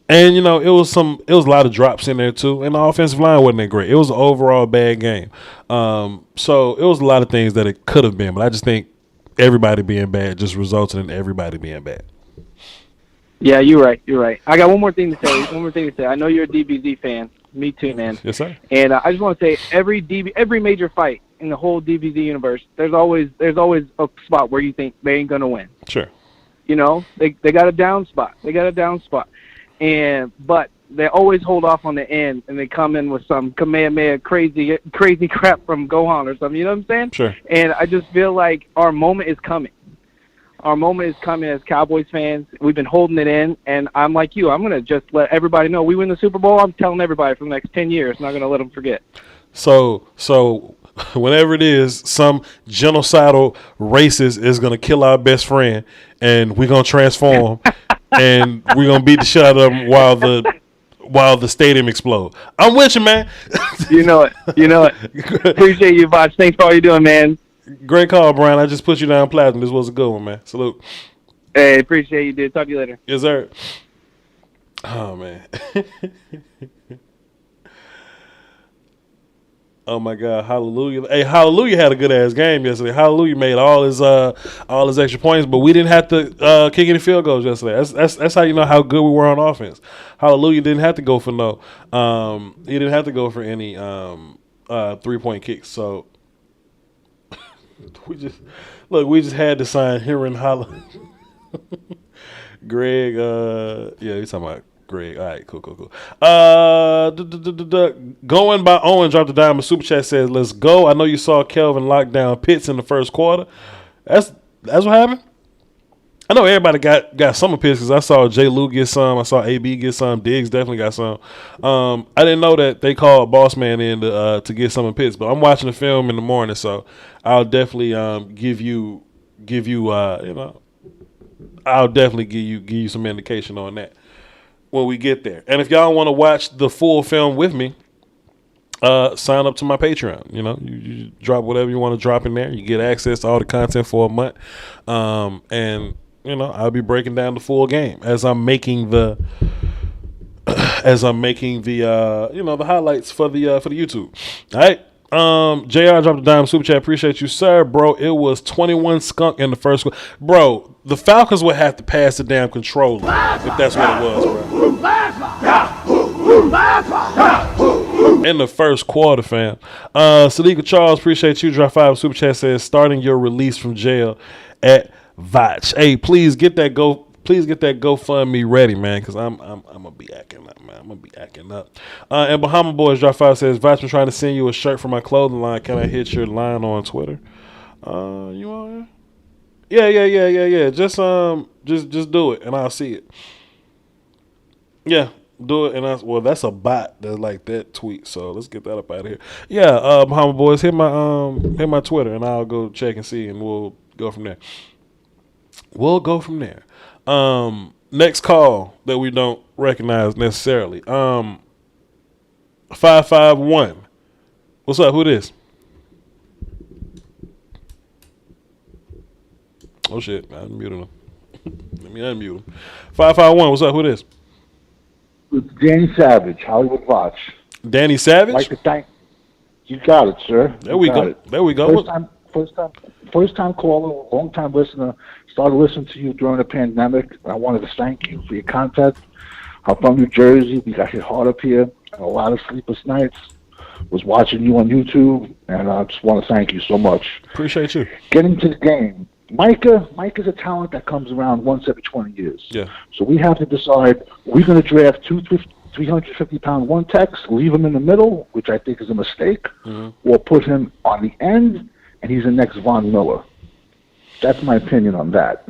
you know, it was a lot of drops in there too. And the offensive line wasn't that great. It was an overall bad game. So it was a lot of things that it could have been. But I just think everybody being bad just resulted in everybody being bad. Yeah, you're right. You're right. I got one more thing to say. I know you're a DBZ fan. Me too, man. Yes, sir. And I just want to say every major fight in the whole DBZ universe, there's always a spot where you think they ain't gonna win. Sure. You know, they got a down spot. But they always hold off on the end, and they come in with some Kamehameha crazy crap from Gohan or something. You know what I'm saying? Sure. And I just feel like our moment is coming. Our moment is coming as Cowboys fans. We've been holding it in, and I'm like you. I'm going to just let everybody know we win the Super Bowl. I'm telling everybody for the next 10 years. Not going to let them forget. So whenever it is, some genocidal racist is going to kill our best friend, and we're going to transform, and we're going to beat the shit out of them while the stadium explodes. I'm with you, man. You know it. Appreciate you, Voch. Thanks for all you're doing, man. Great call, Brian. I just put you down platinum. This was a good one, man. Salute. Hey, appreciate you, dude. Talk to you later. Yes, sir. Oh, man. Oh, my God. Hallelujah. Hey, Hallelujah had a good-ass game yesterday. Hallelujah made all his extra points, but we didn't have to kick any field goals yesterday. That's how you know how good we were on offense. Hallelujah didn't have to go for he didn't have to go for any three-point kicks, so we just had to sign Hiron Holla. Greg, yeah, he's talking about Greg. All right, cool. Going by Owen dropped the diamond super chat, says, "Let's go." I know you saw Kelvin lock down Pitts in the first quarter. That's what happened. I know everybody got some picks because I saw J. Lou get some. I saw AB get some. Diggs definitely got some. I didn't know that they called Boss Man in to get some picks, but I'm watching the film in the morning, so I'll definitely give you I'll definitely give you some indication on that when we get there. And if y'all want to watch the full film with me, sign up to my Patreon. You drop whatever you want to drop in there. You get access to all the content for a month, and I'll be breaking down the full game as I'm making the the highlights for the YouTube. All right. JR dropped a dime super chat. Appreciate you, sir. Bro, it was 21 skunk in the first quarter. Bro, the Falcons would have to pass the damn controller if that's what it was, bro. In the first quarter, fam. Sadiqa Charles, appreciate you. Drop 5 super chat, says starting your release from jail at Voch. Hey, please get that GoFundMe ready, man, because I'm gonna be acting up, man. I'm gonna be acting up. And Bahama Boys drop 5 says, Voch, I'm trying to send you a shirt for my clothing line. Can I hit your line on Twitter? You on here? Yeah. Just do it and I'll see it. Yeah, do it and that's a bot that's like that tweet. So let's get that up out of here. Yeah, Bahama Boys, hit my Twitter and I'll go check and see and we'll go from there. Next call that we don't recognize necessarily. 551. What's up? Who this? Oh shit, I unmuted him. Let me unmute him. 551. What's up? Who this? It's Danny Savage, Hollywood Voch. Danny Savage? Like to thank you. Got it, sir. There we go. There we go. First time caller, long time listener. Started listening to you during the pandemic. I wanted to thank you for your content. I'm from New Jersey. We got hit hard up here. And a lot of sleepless nights. Was watching you on YouTube, and I just want to thank you so much. Appreciate you. Getting to the game. Micah's a talent that comes around once every 20 years. Yeah. So we have to decide, we're going to draft 350-pound one techs, leave him in the middle, which I think is a mistake, or put him on the end, and he's the next Von Miller. That's my opinion on that.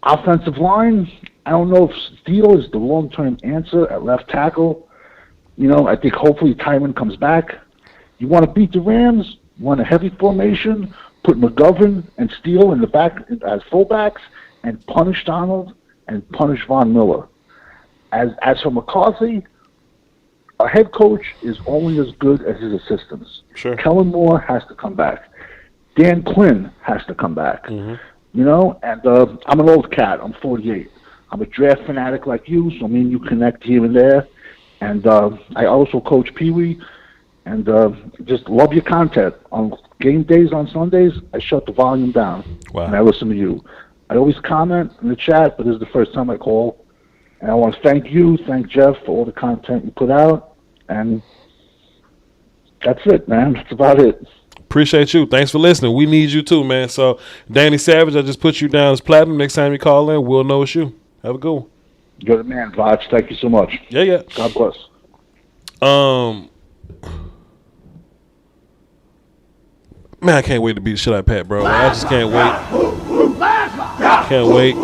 Offensive line, I don't know if Steele is the long-term answer at left tackle. I think hopefully Tyron comes back. You want to beat the Rams, you want a heavy formation, put McGovern and Steele in the back as fullbacks, and punish Donald and punish Von Miller. As for McCarthy, a head coach is only as good as his assistants. Sure. Kellen Moore has to come back. Dan Quinn has to come back. And I'm an old cat. I'm 48. I'm a draft fanatic like you, so me and you connect here and there. And I also coach Pee Wee, and just love your content. On game days on Sundays, I shut the volume down, and I listen to you. I always comment in the chat, but this is the first time I call. And I want to thank Jeff for all the content you put out, and that's it, man. That's about it. Appreciate you. Thanks for listening. We need you too, man. So, Danny Savage, I just put you down as platinum. Next time you call in, we'll know it's you. Have a good one. You're the man, Voch. Thank you so much. Yeah. God bless. Man, I can't wait to beat the shit out of Pat, bro. I just can't wait. Can't wait.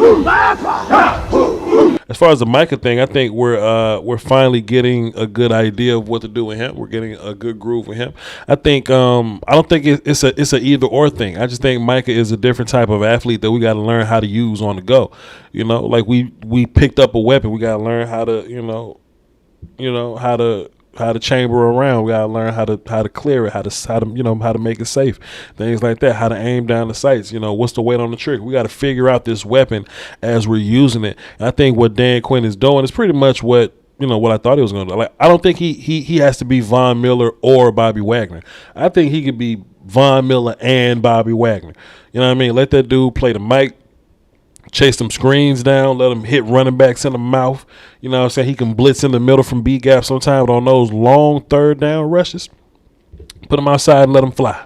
As far as the Micah thing, I think we're finally getting a good idea of what to do with him. We're getting a good groove with him. I think I don't think it's a either or thing. I just think Micah is a different type of athlete that we got to learn how to use on the go. Like we picked up a weapon. We got to learn how to how to chamber around. We gotta learn how to clear it, how to make it safe, things like that. How to aim down the sights. What's the weight on the trigger? We got to figure out this weapon as we're using it. And I think what Dan Quinn is doing is pretty much what I thought he was going to do. Like, I don't think he has to be Von Miller or Bobby Wagner. I think he could be Von Miller and Bobby Wagner. You know what I mean? Let that dude play the mic. Chase them screens down, let him hit running backs in the mouth. You know what I'm saying? He can blitz in the middle from B-gap sometimes on those long third down rushes. Put him outside and let him fly.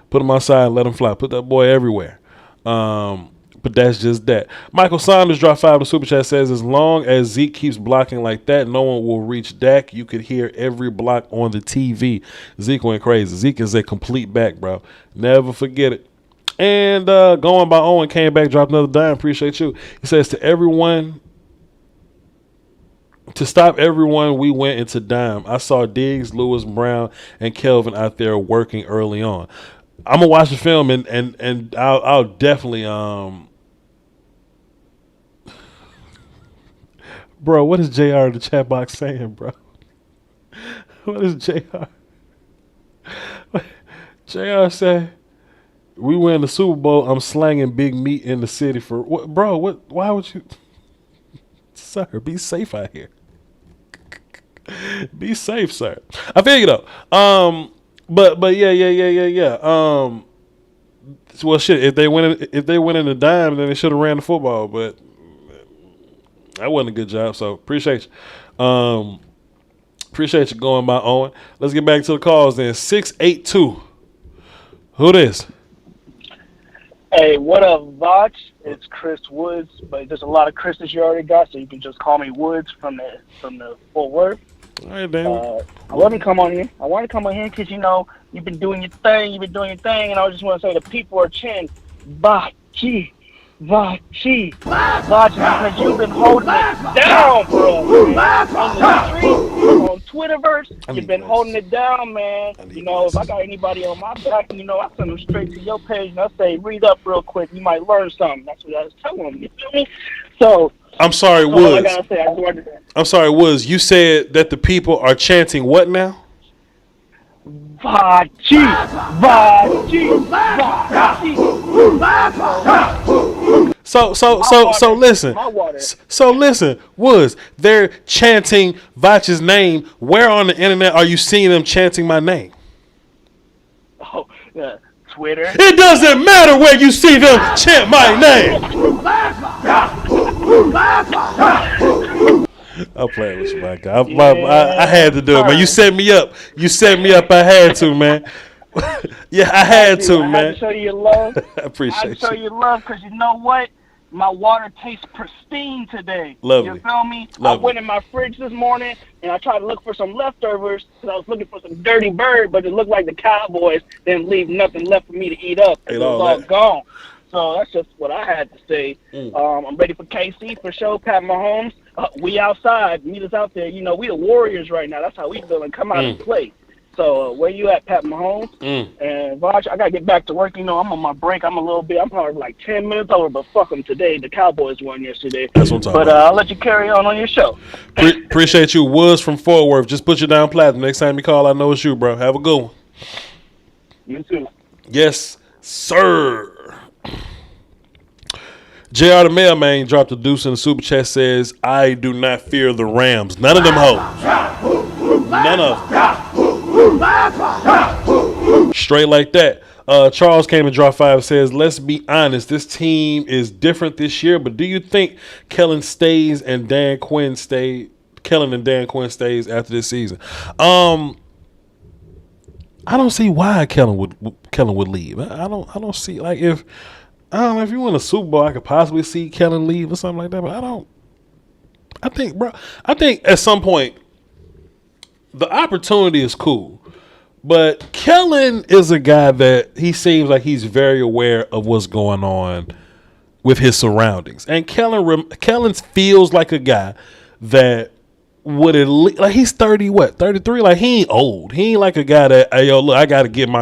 Put that boy everywhere. But that's just that. Michael Saunders dropped 5 to Super Chat, says, as long as Zeke keeps blocking like that, no one will reach Dak. You could hear every block on the TV. Zeke went crazy. Zeke is a complete back, bro. Never forget it. And going by Owen came back, dropped another dime. Appreciate you. He says to stop everyone, we went into dime. I saw Diggs, Lewis, Brown, and Kelvin out there working early on. I'm gonna watch the film and I'll definitely bro, what is JR in the chat box saying, bro? What is JR? JR said, we win the Super Bowl. I'm slanging big meat in the city for what, bro? What? Why would you, sir? Be safe out here. Be safe, sir. I feel you though. But yeah. Well, shit. If they went in the dime, then they should have ran the football. But that wasn't a good job. So appreciate you. Appreciate you going by Owen. Let's get back to the calls then. 682. Who this? Hey, what up, Voch? It's Chris Woods, but there's a lot of Chris's you already got, so you can just call me Woods from the Fort Worth. All right, damn. I want to come on here. I want to come on here because, you know, you've been doing your thing, and I just want to say the people are chanting, Vachi, Vachi, Vachi, because you've been holding it down, bro. On the street, on Twitterverse, you've been holding it down, man. You know, if I got anybody on my back, you know, I send them straight to your page, and I say, read up real quick. You might learn something. That's what I was telling them. You feel me? So, I'm sorry, Woods. Woods. I'm sorry, Woods. You said that the people are chanting what now? Vachi, Vachi, Vachi. So listen. So listen, Woods. They're chanting Voch's name. Where on the internet are you seeing them chanting my name? Oh, Twitter. It doesn't matter where you see them chant my name. I'm playing with you, my guy. I had to do it, man. You set me up. I had to, man. Yeah, I had to, man. I had to show you love. I appreciate I had to show you love because you know what? My water tastes pristine today. Lovely. You feel me? Lovely. I went in my fridge this morning and I tried to look for some leftovers because I was looking for some dirty bird, but it looked like the Cowboys didn't leave nothing left for me to eat up. It was all gone. So that's just what I had to say. I'm ready for KC for sure. Pat Mahomes. We outside. Meet us out there. You know, we the Warriors right now. That's how we feeling. Come out and play. So where you at, Pat Mahomes? And Voch, I got to get back to work. You know, I'm on my break. I'm probably like 10 minutes over, but fuck them today. The Cowboys won yesterday. That's what I'm talking about. I'll let you carry on your show. Appreciate you. Woods from Fort Worth. Just put you down platinum. Next time you call, I know it's you, bro. Have a good one. You too. Yes, sir. JR the Mailman dropped a deuce in the super chat, says, I do not fear the Rams. None of them hoes. None of them. Straight like that. Charles came and dropped 5, says, let's be honest, this team is different this year, but do you think Kellen and Dan Quinn stays after this season? I don't see why Kellen would leave. I don't see, like, if you win a Super Bowl, I could possibly see Kellen leave or something like that, but I think at some point the opportunity is cool, but Kellen is a guy that he seems like he's very aware of what's going on with his surroundings, and Kellen feels like a guy that would at least, like, he's 33, like, he ain't old. He ain't like a guy that, hey, yo, look, I got to get my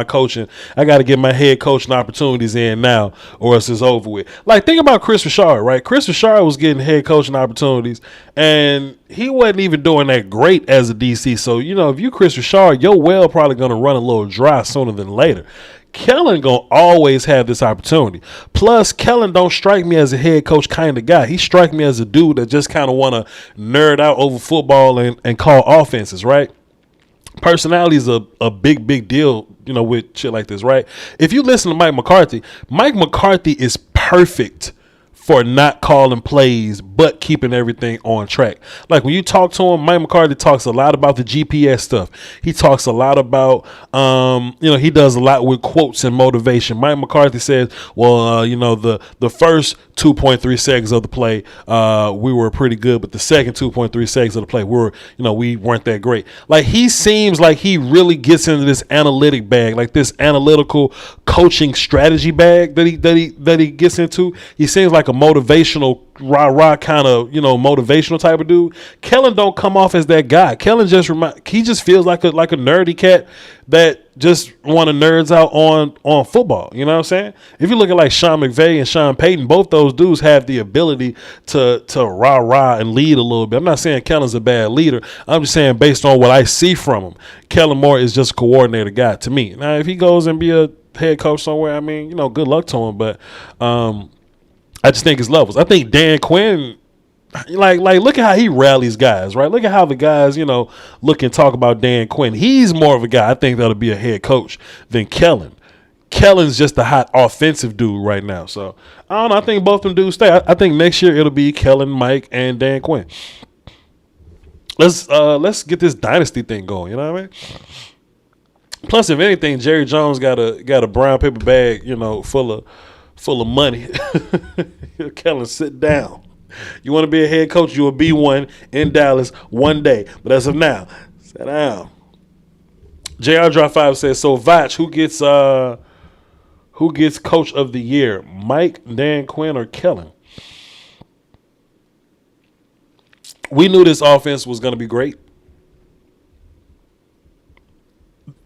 head coaching opportunities in now or else it's over with. Like, think about Chris Richard, right? Chris Richard was getting head coaching opportunities and he wasn't even doing that great as a DC. So, you know, if you Chris Richard, your well probably going to run a little dry sooner than later. Kellen gonna always have this opportunity. Plus, Kellen don't strike me as a head coach kind of guy. He strike me as a dude that just kind of want to nerd out over football and call offenses, right? Personality is a big deal, you know, with shit like this, right? If you listen to Mike McCarthy is perfect for not calling plays but keeping everything on track. Like when you talk to him, Mike McCarthy talks a lot about the GPS stuff. He talks a lot about, he does a lot with quotes and motivation. Mike McCarthy says, well, the first 2.3 seconds of the play, we were pretty good, but the second 2.3 seconds of the play, we weren't that great. Like he seems like he really gets into this analytic bag, like this analytical coaching strategy bag that he gets into. He seems like a motivational rah kind of motivational type of dude. Kellen don't come off as that guy. Kellen he just feels like a nerdy cat that just want to nerds out on football. You know what I'm saying? If you look at like Sean McVay and Sean Payton, both those dudes have the ability to rah and lead a little bit. I'm not saying Kellen's a bad leader. I'm just saying based on what I see from him, Kellen Moore is just a coordinator guy to me. Now if he goes and be a head coach somewhere, I mean, good luck to him. But I just think it's levels. I think Dan Quinn, like look at how he rallies guys, right? Look at how the guys, look and talk about Dan Quinn. He's more of a guy I think that'll be a head coach than Kellen. Kellen's just a hot offensive dude right now. So I don't know. I think both of them dudes stay. I think next year it'll be Kellen, Mike, and Dan Quinn. Let's get this dynasty thing going. You know what I mean? Plus, if anything, Jerry Jones got a brown paper bag, full of money. Kellen, sit down. You want to be a head coach, you will be one in Dallas one day. But as of now, sit down. JR Drop 5 says, so Voch, who gets coach of the year? Mike, Dan Quinn, or Kellen? We knew this offense was going to be great.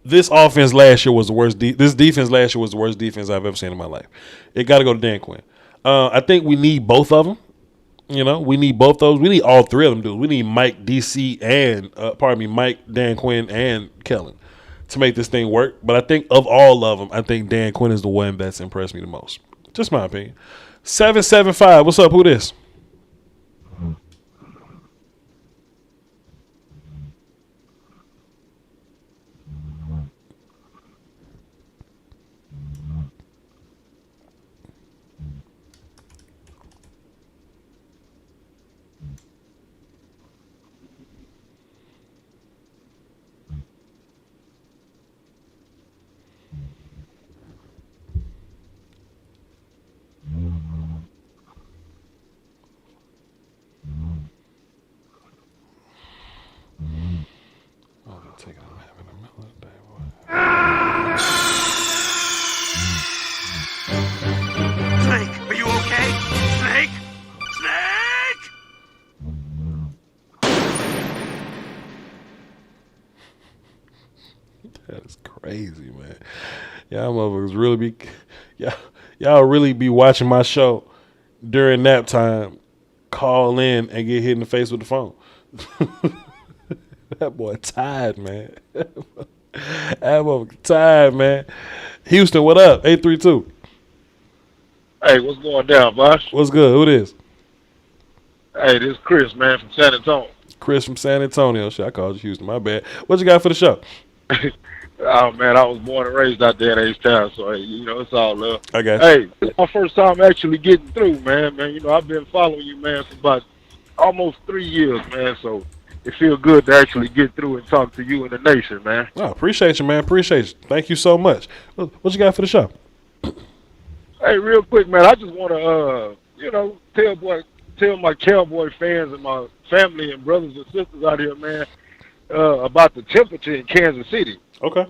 This offense last year was the worst. This defense last year was the worst defense I've ever seen in my life. It got to go to Dan Quinn. I think we need both of them. We need both those. We need all three of them, dude. We need Mike, DC, and Mike, Dan Quinn, and Kellen to make this thing work. But I think of all of them, I think Dan Quinn is the one that's impressed me the most. Just my opinion. 775. What's up? Who this? Snake, are you okay? Snake? Snake! That is crazy, man. Y'all motherfuckers y'all really be watching my show during nap time, call in and get hit in the face with the phone. That boy tired, man. That motherfucker tired, man. Houston, what up? 832. Hey, what's going down, boss? What's good? Who this? Hey, this is Chris, man, from San Antonio. Chris from San Antonio. Shit, I called you Houston. My bad. What you got for the show? Oh, man, I was born and raised out there in H-Town, so, hey, it's all love. I got you. Hey, it's my first time actually getting through, man. I've been following you, man, for about almost 3 years, man, so it feels good to actually get through and talk to you and the nation, man. Oh, appreciate you, man. Appreciate you. Thank you so much. What you got for the show? Hey, real quick, man, I just want to, tell my Cowboy fans and my family and brothers and sisters out here, man, about the temperature in Kansas City. Okay.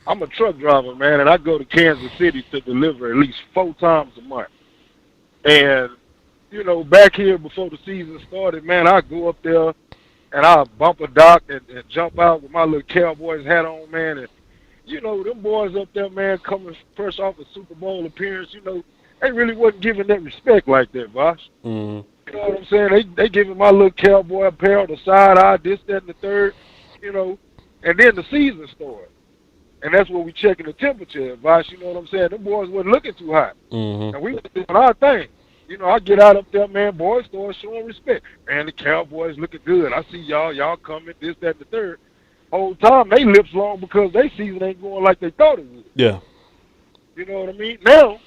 I'm a truck driver, man, and I go to Kansas City to deliver at least 4 times a month. And, back here before the season started, man, I go up there and I bump a dock and jump out with my little Cowboys hat on, man. And, them boys up there, man, coming fresh off a Super Bowl appearance, they really wasn't giving that respect like that, Voch. Mm-hmm. You know what I'm saying? They giving my little Cowboy apparel the side eye, this, that, and the third, and then the season started. And that's where we checking the temperature, Voch. You know what I'm saying? Them boys wasn't looking too hot. Mm-hmm. And we were doing our thing. I get out up there, man, boys start showing respect. Man, the Cowboys looking good. I see y'all coming, this, that, and the third. Whole time, they lips long because their season ain't going like they thought it would. Yeah. You know what I mean? Now,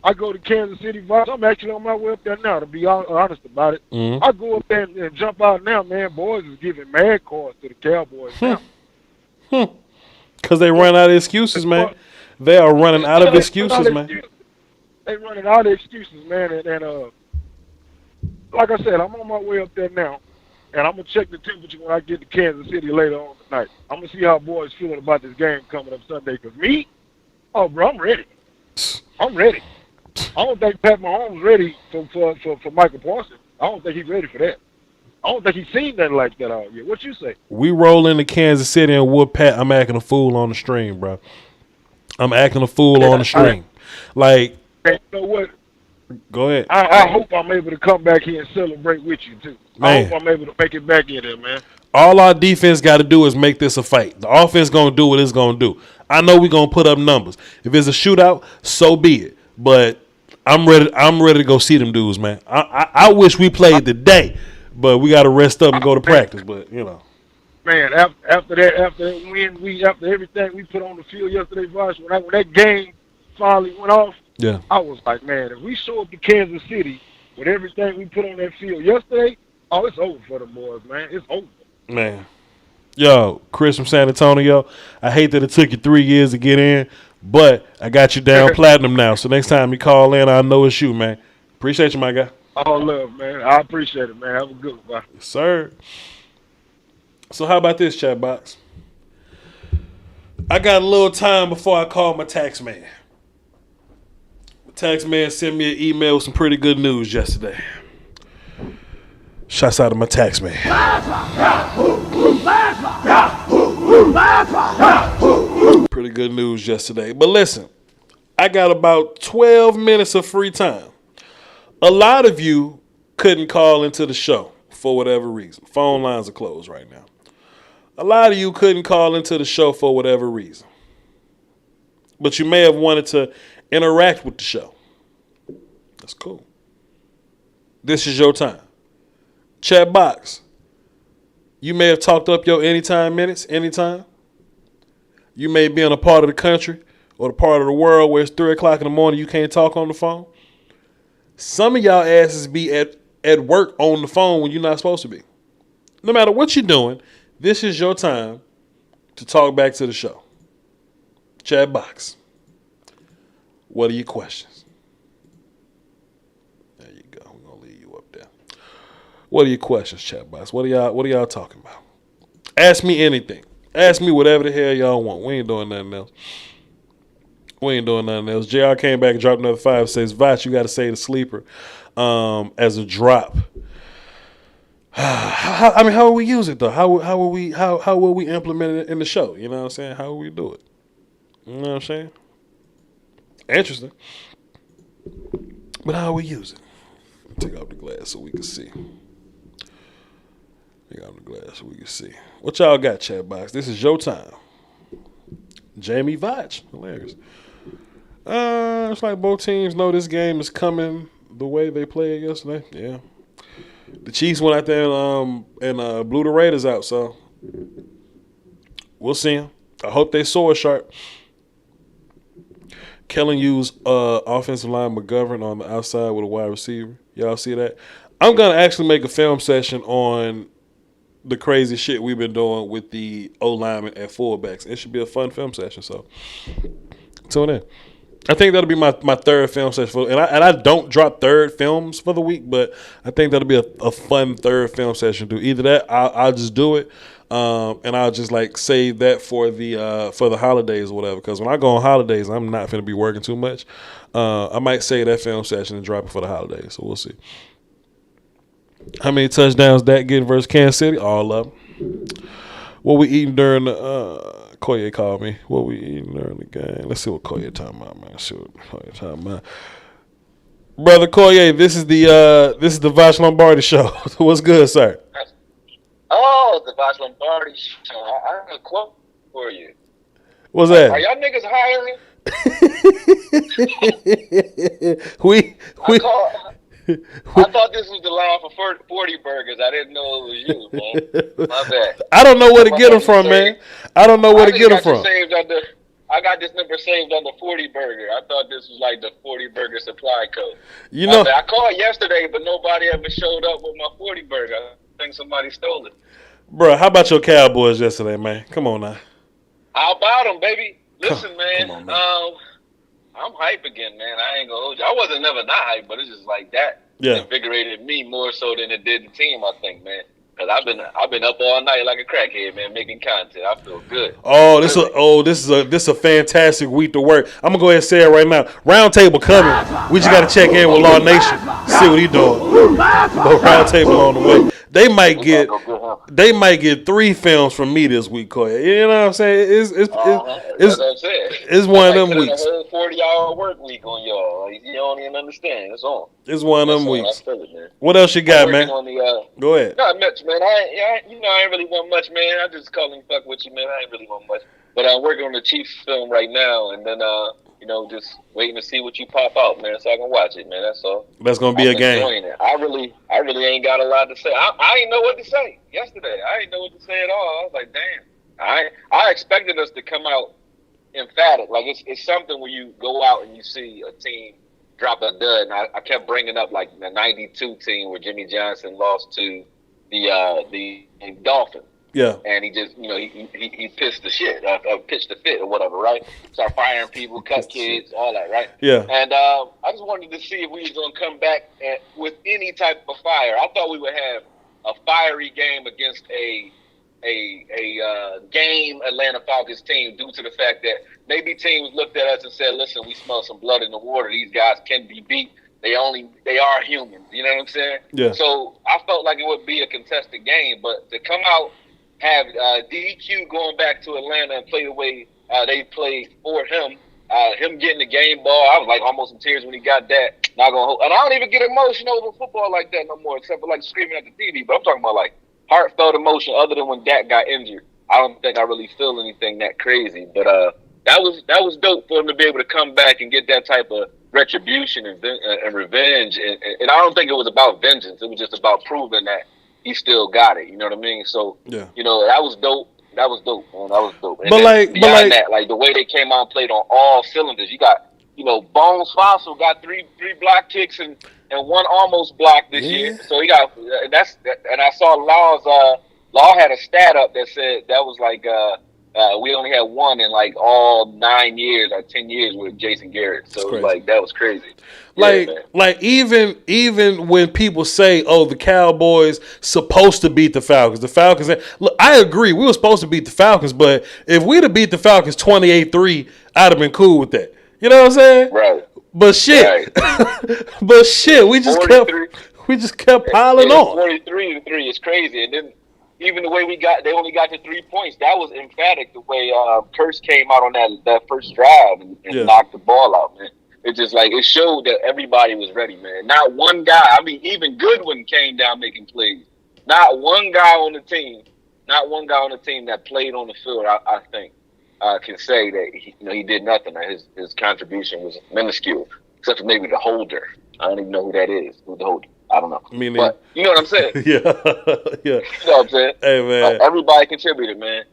I go to Kansas City, Voch. I'm actually on my way up there now, to be honest about it. Mm-hmm. I go up there and jump out now, man. Boys is giving mad cards to the Cowboys now. Because they run out of excuses, man. They are running out of excuses, man. They running out of excuses, man. And like I said, I'm on my way up there now. And I'm going to check the temperature when I get to Kansas City later on tonight. I'm going to see how boys feeling about this game coming up Sunday. Because me, oh, bro, I'm ready. I'm ready. I don't think Pat Mahomes ready for Michael Parsons. I don't think he's ready for that. I don't think he's seen nothing like that all year. What you say? We roll into Kansas City and whoop Pat. I'm acting a fool on the stream, bro. I'm acting a fool on the stream. Like, you know what? Go ahead. I hope I'm able to come back here and celebrate with you, too. Man. I hope I'm able to make it back in there, man. All our defense got to do is make this a fight. The offense going to do what it's going to do. I know we're going to put up numbers. If it's a shootout, so be it. But I'm ready to go see them dudes, man. I wish we played today, but we got to rest up and go to practice. But, you know. Man, after everything we put on the field yesterday, Voch, when that game finally went off, yeah, I was like, man, if we show up to Kansas City with everything we put on that field yesterday, oh, it's over for the boys, man. It's over. Man. Yo, Chris from San Antonio, I hate that it took you 3 years to get in, but I got you down platinum now. So next time you call in, I know it's you, man. Appreciate you, my guy. All love, man. I appreciate it, man. Have a good one. Yes, sir. So how about this, chat box? I got a little time before I call my tax man. My tax man sent me an email with some pretty good news yesterday. Shouts out to my tax man. Pretty good news yesterday. But listen, I got about 12 minutes of free time. A lot of you couldn't call into the show for whatever reason. Phone lines are closed right now. A lot of you couldn't call into the show for whatever reason. But you may have wanted to interact with the show. That's cool. This is your time. Chat box. You may have talked up your anytime minutes, anytime. You may be in a part of the country or the part of the world where it's 3 o'clock in the morning, you can't talk on the phone. Some of y'all asses be at work on the phone when you're not supposed to be. No matter what you're doing, this is your time to talk back to the show. Chat box. What are your questions? There you go. We're gonna leave you up there. What are your questions, chat box? What are y'all talking about? Ask me anything. Ask me whatever the hell y'all want. We ain't doing nothing else. JR came back and dropped another 5. Says, Voch, you got to say the sleeper as a drop. How will we use it though? How will we implement it in the show? You know what I'm saying? How will we do it? You know what I'm saying? Interesting. But how will we use it? Take off the glass so we can see. Take off the glass so we can see. What y'all got, chat box? This is your time. Jamie Voch. Hilarious. It's like both teams know this game is coming the way they played yesterday. Yeah. The Chiefs went out there and blew the Raiders out, so we'll see them. I hope they sword sharp. Kellen used offensive line McGovern on the outside with a wide receiver. Y'all see that? I'm going to actually make a film session on the crazy shit we've been doing with the O-linemen at fullbacks. It should be a fun film session, so tune in. I think that'll be my third film session. And I don't drop third films for the week, but I think that'll be a fun third film session to do. Either that, I'll just do it, and I'll just like save that for the holidays or whatever. Because when I go on holidays, I'm not going to be working too much. I might save that film session and drop it for the holidays. So we'll see. How many touchdowns Dak getting versus Kansas City? All up. What we eating during the Koye called me. What we eating during the game? Let's see what Koye talking about, man. Let's see what Koye talking about. Brother Koye, this is the Voch Lombardi show. What's good, sir? Oh, the Voch Lombardi show. I have a quote for you. What's that? Are y'all niggas hiring? I thought this was the line for 40 burgers. I didn't know it was you, man. My bad. I don't know where to get them from, man. I don't know where to get them from. I I got this number saved on the 40 burger. I thought this was like the 40 burger supply code. You know, I called yesterday, but nobody ever showed up with my 40 burger. I think somebody stole it. bro, how about your Cowboys yesterday, man? Come on now. How about them, baby? Listen, man. Come on, man. I'm hype again, man. I ain't gonna hold you. I wasn't never not hype, but it's just like that. Yeah. Invigorated me more so than it did the team, I think, man. Cause I've been up all night like a crackhead, man, making content. I feel good. This is a fantastic week to work. I'm gonna go ahead and say it right now. Roundtable coming. We just gotta check in with Law Nation, see what he doing. But Roundtable on the way. They might get 3 films from me this week, Koya. You know what I'm saying? That's what I'm saying. It's one of them put in weeks. A whole 40-hour work week on y'all. Like, you don't even understand. It's on. It's one of them weeks. I feel it, man. What else you got, I'm man? working on Go ahead. Not much, man. I ain't really want much, man. I just call him fuck with you, man. I ain't really want much. But I'm working on the Chiefs film right now, and then just waiting to see what you pop out, man, so I can watch it, man. That's all. That's gonna be a game. It. I really ain't got a lot to say. I ain't know what to say yesterday. I didn't know what to say at all. I was like, damn. I expected us to come out emphatic. Like it's something when you go out and you see a team drop a dud. And I kept bringing up like the '92 team where Jimmy Johnson lost to the Dolphins. Yeah. And he just, he pissed the shit, pitched the fit or whatever, right? Start firing people, cut kids, all that, right? Yeah. And I just wanted to see if we was going to come back with any type of fire. I thought we would have a fiery game against a game Atlanta Falcons team due to the fact that maybe teams looked at us and said, listen, we smell some blood in the water. These guys can be beat. They are humans. You know what I'm saying? Yeah. So I felt like it would be a contested game, but to come out, have DQ going back to Atlanta and play the way they played for him, him getting the game ball. I was like almost in tears when he got that. Not gonna hold, and I don't even get emotional over football like that no more, except for like screaming at the TV. But I'm talking about like heartfelt emotion, other than when Dak got injured. I don't think I really feel anything that crazy. But that was dope for him to be able to come back and get that type of retribution and revenge. And I don't think it was about vengeance. It was just about proving that he still got it. You know what I mean? So, yeah. That was dope. That was dope, man. That was dope. And beyond that, like the way they came out and played on all cylinders. You got, Bones Fossil got three block kicks and one almost block this year. So he got and I saw Law had a stat up that said that was like we only had one in like all 9 years or 10 years with Jason Garrett. So it was like that was crazy. Like even when people say, "Oh, the Cowboys supposed to beat the Falcons," look, I agree, we were supposed to beat the Falcons, but if we'd have beat the Falcons 28-3, I'd have been cool with that. You know what I'm saying? Right. But shit, we just kept piling on. 43-3 is crazy, and then even the way they only got to 3 points. That was emphatic. The way Kurtz came out on that first drive and knocked the ball out, man. It's just like it showed that everybody was ready, man. Not one guy. I mean, even Goodwin came down making plays. Not one guy on the team that played on the field. I think can say that he did nothing. His contribution was minuscule, except for maybe the holder. I don't even know who that is. Who's the holder? I don't know. But you know what I'm saying? Yeah. You know what I'm saying? Hey, man. Everybody contributed, man.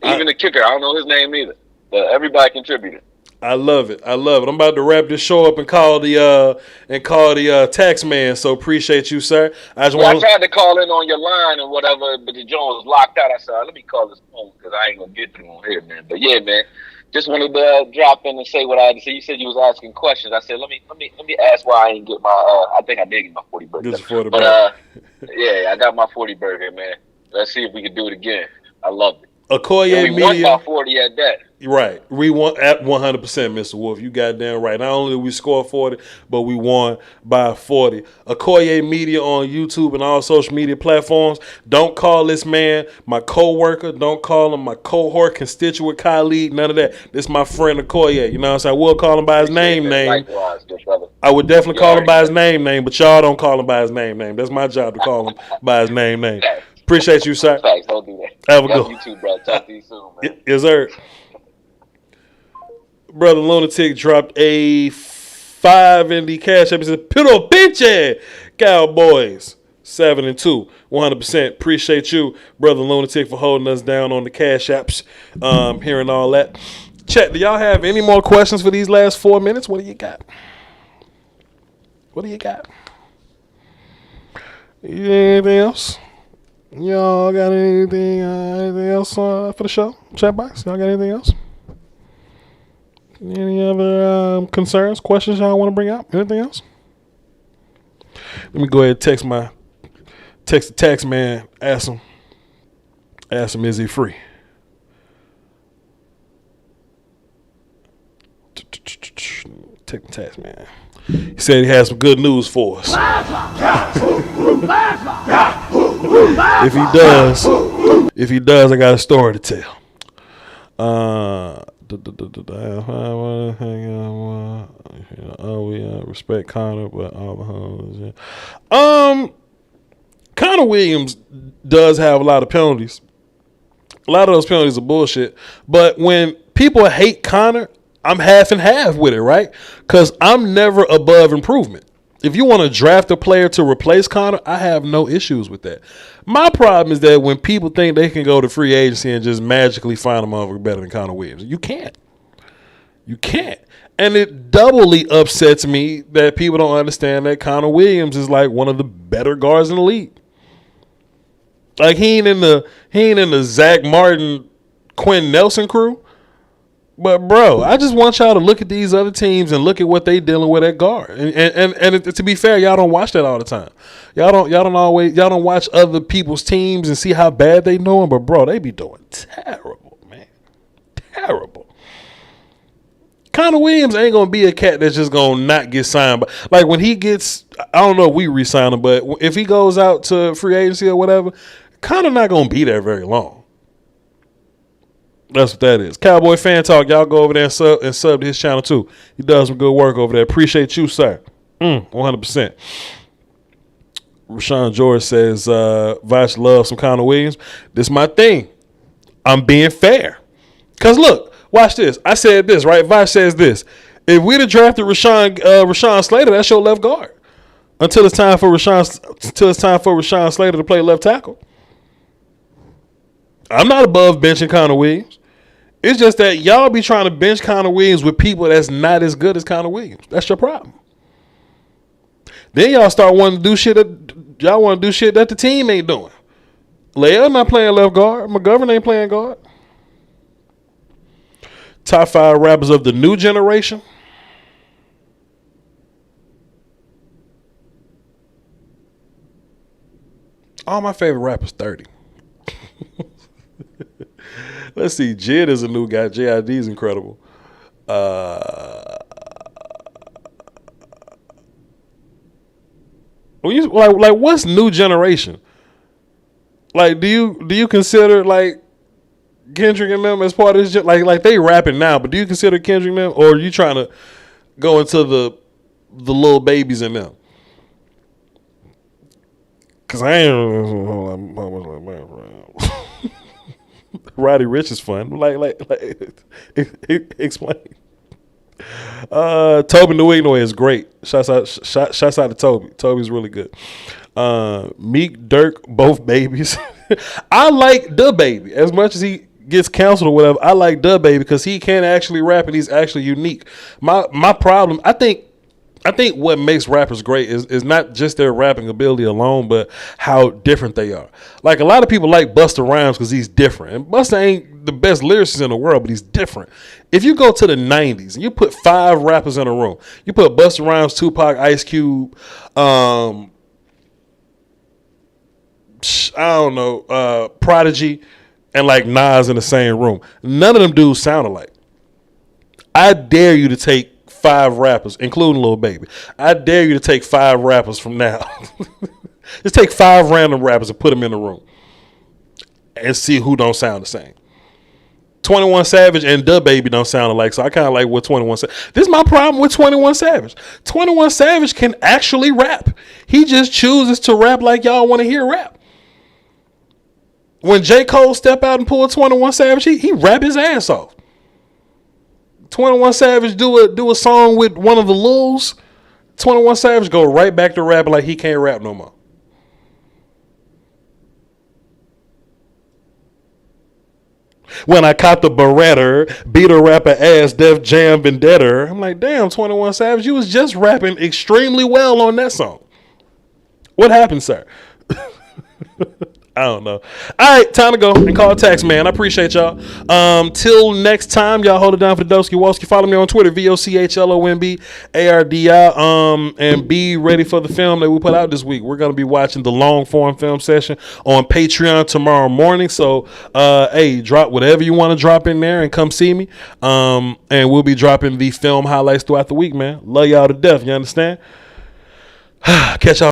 Even the kicker. I don't know his name either. But everybody contributed. I love it. I'm about to wrap this show up and call the tax man. So appreciate you, sir. I tried to call in on your line and whatever, but the joint was locked out. I said, let me call this phone because I ain't gonna get through on here, man. But yeah, man. Just wanted to drop in and say what I had to say. You said you was asking questions. I said, let me ask why I ain't get my. I think I did get my 40 burger. Yeah, I got my 40 burger, man. Let's see if we can do it again. I love it. Okoye Media. We won by 40 at that. Right. We won at 100%, Mr. Wolf. You goddamn right. Not only did we score 40, but we won by 40. Okoye Media on YouTube and all social media platforms. Don't call this man my co-worker. Don't call him my cohort, constituent, colleague, none of that. This is my friend Okoye. You know what I'm saying? I will call him by his name. Likewise, brother. I would definitely call him by his name, but y'all don't call him by his name. That's my job to call him by his name. Appreciate you, sir. Thanks. Don't do that. Have a good one. You too, bro. Talk to you soon, man. Yes, sir. Brother Lunatic dropped a 5 in the Cashapp. He said, "Pito pinche Cowboys 7-2, 100%." Appreciate you, Brother Lunatic, for holding us down on the Cash Apps, hearing all that. Chat, do y'all have any more questions for these last 4 minutes? What do you got? What do you got? Anything else? Y'all got anything else for the show? Chat box? Y'all got anything else? Any other concerns, questions y'all want to bring up? Anything else? Let me go ahead and text the tax man, ask him, is he free? Text the tax man. He said he has some good news for us. If he does, I got a story to tell. We respect Connor, but Connor Williams does have a lot of penalties. A lot of those penalties are bullshit. But when people hate Connor, I'm half and half with it, right? Because I'm never above improvement. If you want to draft a player to replace Connor, I have no issues with that. My problem is that when people think they can go to free agency and just magically find a motherfucker better than Connor Williams, you can't. You can't. And it doubly upsets me that people don't understand that Connor Williams is like one of the better guards in the league. Like he ain't in the Zach Martin, Quinn Nelson crew. But bro, I just want y'all to look at these other teams and look at what they dealing with at guard. And to be fair, y'all don't watch that all the time. Y'all don't watch other people's teams and see how bad they doing. But bro, they be doing terrible, man, terrible. Connor Williams ain't gonna be a cat that's just gonna not get signed. But like when he gets, I don't know if we re-sign him, but if he goes out to free agency or whatever, Connor not gonna be there very long. That's what that is. Cowboy Fan Talk. Y'all go over there and sub to his channel too. He does some good work over there. Appreciate you, sir. 100%. Rashawn George says, Voch loves some Connor Williams. This is my thing. I'm being fair. Because look, watch this. I said this, right? Voch says this. If we'd have drafted Rashawn Slater, that's your left guard. Until it's time for Rashawn Slater to play left tackle. I'm not above benching Connor Williams. It's just that y'all be trying to bench Connor Williams with people that's not as good as Connor Williams. That's your problem. Then y'all start wanting to do shit that the team ain't doing. Leia not playing left guard. McGovern ain't playing guard. Top 5 rappers of the new generation. All my favorite rappers 30. Let's see. Jid is a new guy. JID is incredible. When you like what's new generation? Like, do you consider like Kendrick and them as part of this? Like they rapping now, but do you consider Kendrick and them, or are you trying to go into the little babies in them? Cause I ain't. Roddy Ricch is fun. Like explain. Toby Newignoy is great. Shouts out to Toby. Toby's really good. Meek, Dirk, both babies. I like the baby as much as he gets canceled or whatever. I like the baby because he can actually rap and he's actually unique. My problem, I think what makes rappers great is not just their rapping ability alone, but how different they are. Like a lot of people like Busta Rhymes because he's different. And Busta ain't the best lyricist in the world, but he's different. If you go to the 90s and you put 5 rappers in a room, you put Busta Rhymes, Tupac, Ice Cube, I don't know, Prodigy, and like Nas in the same room. None of them dudes sound alike. I dare you to take 5 rappers, including Lil Baby. I dare you to take 5 rappers from now. Just take 5 random rappers and put them in the room and see who don't sound the same. 21 Savage and Da Baby don't sound alike, so I kind of like what 21 Savage. This is my problem with 21 Savage. 21 Savage can actually rap. He just chooses to rap like y'all want to hear rap. When J. Cole step out and pull 21 Savage, he rap his ass off. 21 Savage do a song with one of the Lils. 21 Savage go right back to rapping like he can't rap no more. When I caught the Beretta, beat a rapper ass, Def Jam Vendetta. I'm like, damn, 21 Savage, you was just rapping extremely well on that song. What happened, sir? I don't know. All right, time to go and call a tax, man. I appreciate y'all. Till next time, y'all hold it down for the Doski Woski. Follow me on Twitter, VOCHLOMBARDI. And be ready for the film that we put out this week. We're going to be watching the long form film session on Patreon tomorrow morning. So, hey, drop whatever you want to drop in there and come see me. And we'll be dropping the film highlights throughout the week, man. Love y'all to death. You understand? Catch y'all.